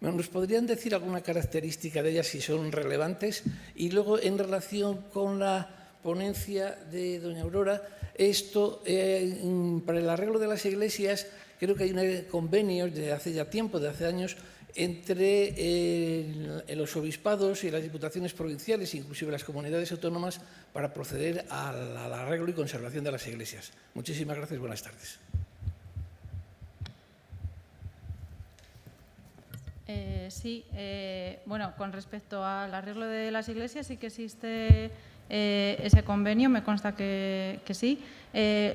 ¿Nos podrían decir alguna característica de ellas si son relevantes? Y luego, en relación con la ponencia de doña Aurora, esto, para el arreglo de las iglesias, creo que hay un convenio de hace ya tiempo, de hace años, entre los obispados y las diputaciones provinciales, inclusive las comunidades autónomas, para proceder al arreglo y conservación de las iglesias. Muchísimas gracias. Buenas tardes. Sí, bueno, con respecto al arreglo de las iglesias sí que existe ese convenio, me consta que sí.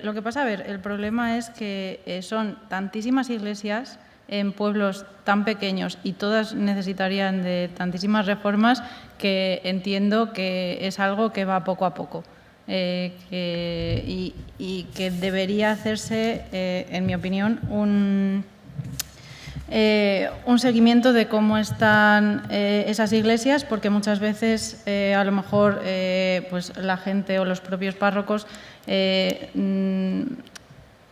Lo que pasa, a ver, el problema es que son tantísimas iglesias en pueblos tan pequeños y todas necesitarían de tantísimas reformas que entiendo que es algo que va poco a poco y que debería hacerse, en mi opinión, un seguimiento de cómo están esas iglesias, porque muchas veces a lo mejor pues la gente o los propios párrocos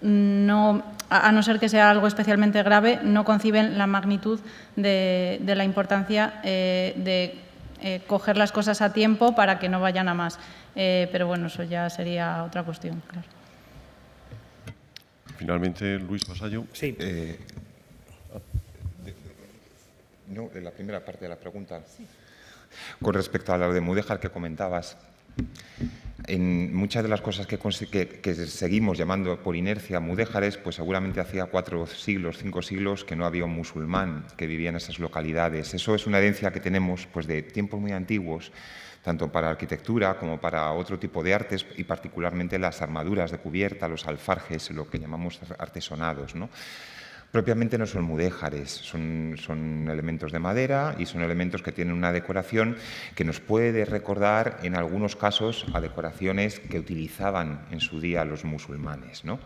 no, a no ser que sea algo especialmente grave, no conciben la magnitud de la importancia de coger las cosas a tiempo para que no vayan a más. Pero bueno, eso ya sería otra cuestión, claro. Finalmente, Luis Vasallo. Sí. No, de la primera parte de la pregunta. Sí. Con respecto a lo de mudéjar que comentabas, en muchas de las cosas que seguimos llamando por inercia mudéjares, pues seguramente hacía 4 siglos, 5 siglos que no había un musulmán que vivía en esas localidades. Eso es una herencia que tenemos pues, de tiempos muy antiguos, tanto para arquitectura como para otro tipo de artes, y particularmente las armaduras de cubierta, los alfarjes, lo que llamamos artesonados, ¿no? Propiamente no son mudéjares, son elementos de madera y son elementos que tienen una decoración que nos puede recordar, en algunos casos, a decoraciones que utilizaban en su día los musulmanes, ¿no?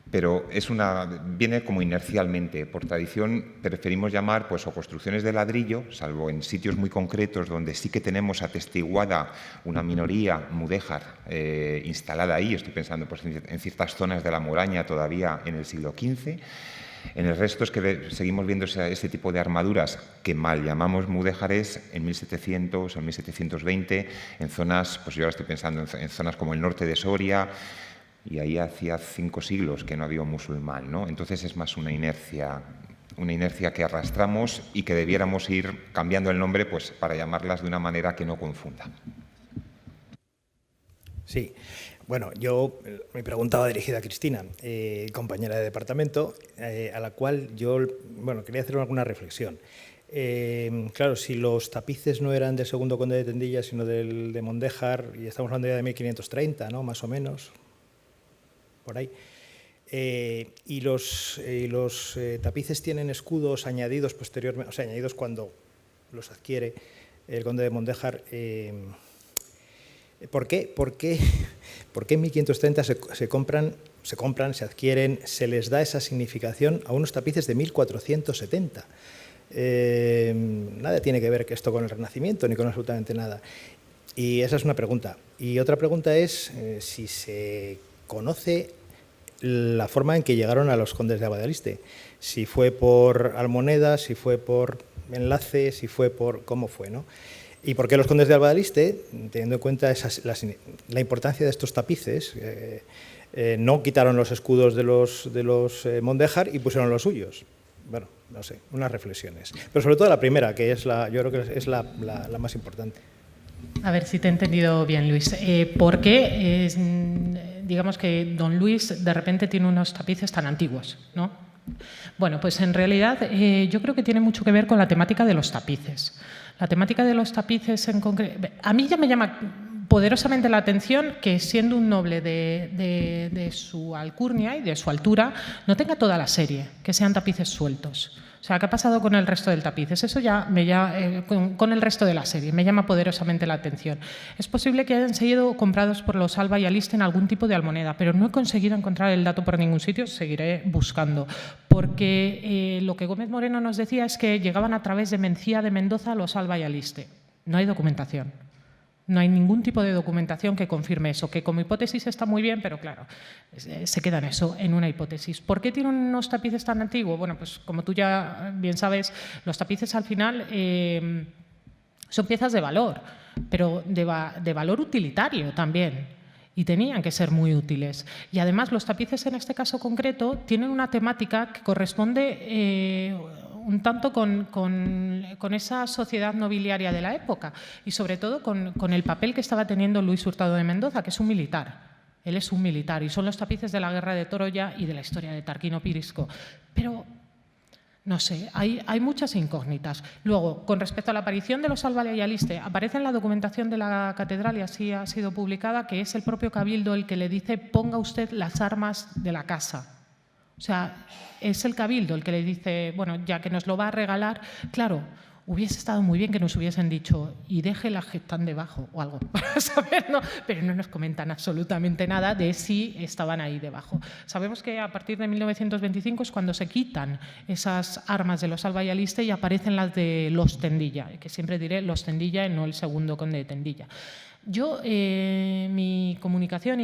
Pero viene como inercialmente. Por tradición preferimos llamar pues, o construcciones de ladrillo, salvo en sitios muy concretos donde sí que tenemos atestiguada una minoría mudéjar instalada ahí. Estoy pensando pues, en ciertas zonas de la Moraña todavía en el siglo XV. En el resto es que seguimos viendo ese tipo de armaduras que mal llamamos mudéjares en 1700 o 1720 en zonas, pues yo ahora estoy pensando en zonas como el norte de Soria, y ahí hacía 5 siglos que no había un musulmán, ¿no? Entonces es más una inercia que arrastramos y que debiéramos ir cambiando el nombre pues, para llamarlas de una manera que no confunda. Sí. Bueno, mi pregunta va dirigida a Cristina, compañera de departamento, a la cual yo quería hacer alguna reflexión. Claro, si los tapices no eran del segundo conde de Tendilla, sino de Mondéjar, y estamos hablando ya de 1530, ¿no? Más o menos, por ahí. Y los tapices tienen escudos añadidos posteriormente, o sea, añadidos cuando los adquiere el conde de Mondéjar. ¿Por qué en 1530 se compran, se adquieren, se les da esa significación a unos tapices de 1470? Nada tiene que ver esto con el Renacimiento ni con absolutamente nada. Y esa es una pregunta. Y otra pregunta es si se conoce la forma en que llegaron a los condes de Alba-de-Aliste. Si fue por Almoneda, si fue por enlace, si fue por... ¿Cómo fue, no? ¿Y por qué los condes de Alba-de-Aliste, teniendo en cuenta la importancia de estos tapices, no quitaron los escudos de los Mondéjar y pusieron los suyos? Bueno, no sé, unas reflexiones. Pero sobre todo la primera, que yo creo que es la más importante. A ver si te he entendido bien, Luis. ¿Por qué, digamos que don Luis de repente tiene unos tapices tan antiguos, ¿no? Bueno, pues en realidad yo creo que tiene mucho que ver con la temática de los tapices. La temática de los tapices en concreto... A mí ya me llama poderosamente la atención que, siendo un noble de su alcurnia y de su altura, no tenga toda la serie, que sean tapices sueltos. O sea, ¿qué ha pasado con el resto del tapices? Eso ya con el resto de la serie me llama poderosamente la atención. Es posible que hayan sido comprados por los Alba y Aliste en algún tipo de almoneda, pero no he conseguido encontrar el dato por ningún sitio, seguiré buscando. Porque lo que Gómez Moreno nos decía es que llegaban a través de Mencía de Mendoza los Alba y Aliste. No hay documentación. No hay ningún tipo de documentación que confirme eso, que como hipótesis está muy bien, pero claro, se queda en eso, en una hipótesis. ¿Por qué tienen unos tapices tan antiguos? Bueno, pues como tú ya bien sabes, los tapices al final son piezas de valor, pero de valor utilitario también. Y tenían que ser muy útiles. Y además los tapices en este caso concreto tienen una temática que corresponde un tanto con esa sociedad nobiliaria de la época y sobre todo con el papel que estaba teniendo Luis Hurtado de Mendoza, que es un militar. Él es un militar y son los tapices de la guerra de Troya y de la historia de Tarquino Pirisco. Pero no sé, hay muchas incógnitas. Luego, con respecto a la aparición de los Salvalia y Aliste, aparece en la documentación de la catedral y así ha sido publicada que es el propio cabildo el que le dice ponga usted las armas de la casa. O sea, es el cabildo el que le dice, bueno, ya que nos lo va a regalar, claro, hubiese estado muy bien que nos hubiesen dicho y deje la gestán debajo o algo para saberlo, pero no nos comentan absolutamente nada de si estaban ahí debajo. Sabemos que a partir de 1925 es cuando se quitan esas armas de los Alba y Aliste y aparecen las de los Tendilla, que siempre diré los Tendilla y no el segundo conde de Tendilla. Yo, mi comunicación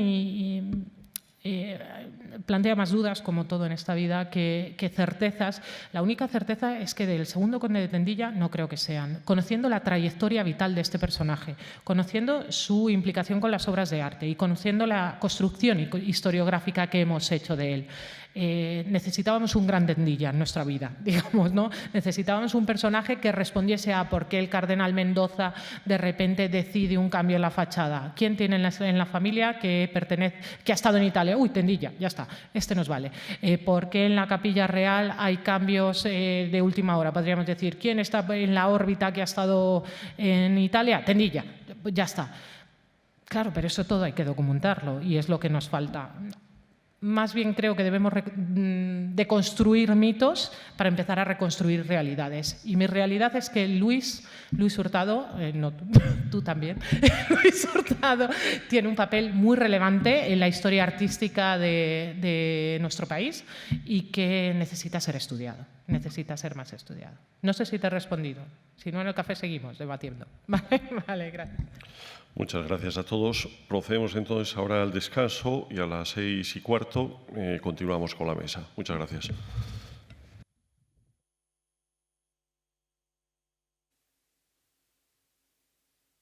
plantea más dudas, como todo en esta vida, que certezas. La única certeza es que del segundo conde de Tendilla no creo que sean. Conociendo la trayectoria vital de este personaje, conociendo su implicación con las obras de arte y conociendo la construcción historiográfica que hemos hecho de él, necesitábamos un gran Tendilla en nuestra vida, digamos, ¿no? Necesitábamos un personaje que respondiese a por qué el cardenal Mendoza de repente decide un cambio en la fachada. ¿Quién tiene en la familia que ha estado en Italia? Uy, Tendilla, ya está, este nos vale. ¿Por qué en la Capilla Real hay cambios de última hora? Podríamos decir, ¿quién está en la órbita que ha estado en Italia? Tendilla, ya está. Claro, pero eso todo hay que documentarlo y es lo que nos falta. Más bien creo que debemos deconstruir mitos para empezar a reconstruir realidades. Y mi realidad es que Luis Hurtado, no tú también, Luis Hurtado tiene un papel muy relevante en la historia artística de nuestro país y que necesita ser estudiado, necesita ser más estudiado. No sé si te he respondido, si no en el café seguimos debatiendo. Vale, gracias. Muchas gracias a todos. Procedemos entonces ahora al descanso y a las 6:15 continuamos con la mesa. Muchas gracias.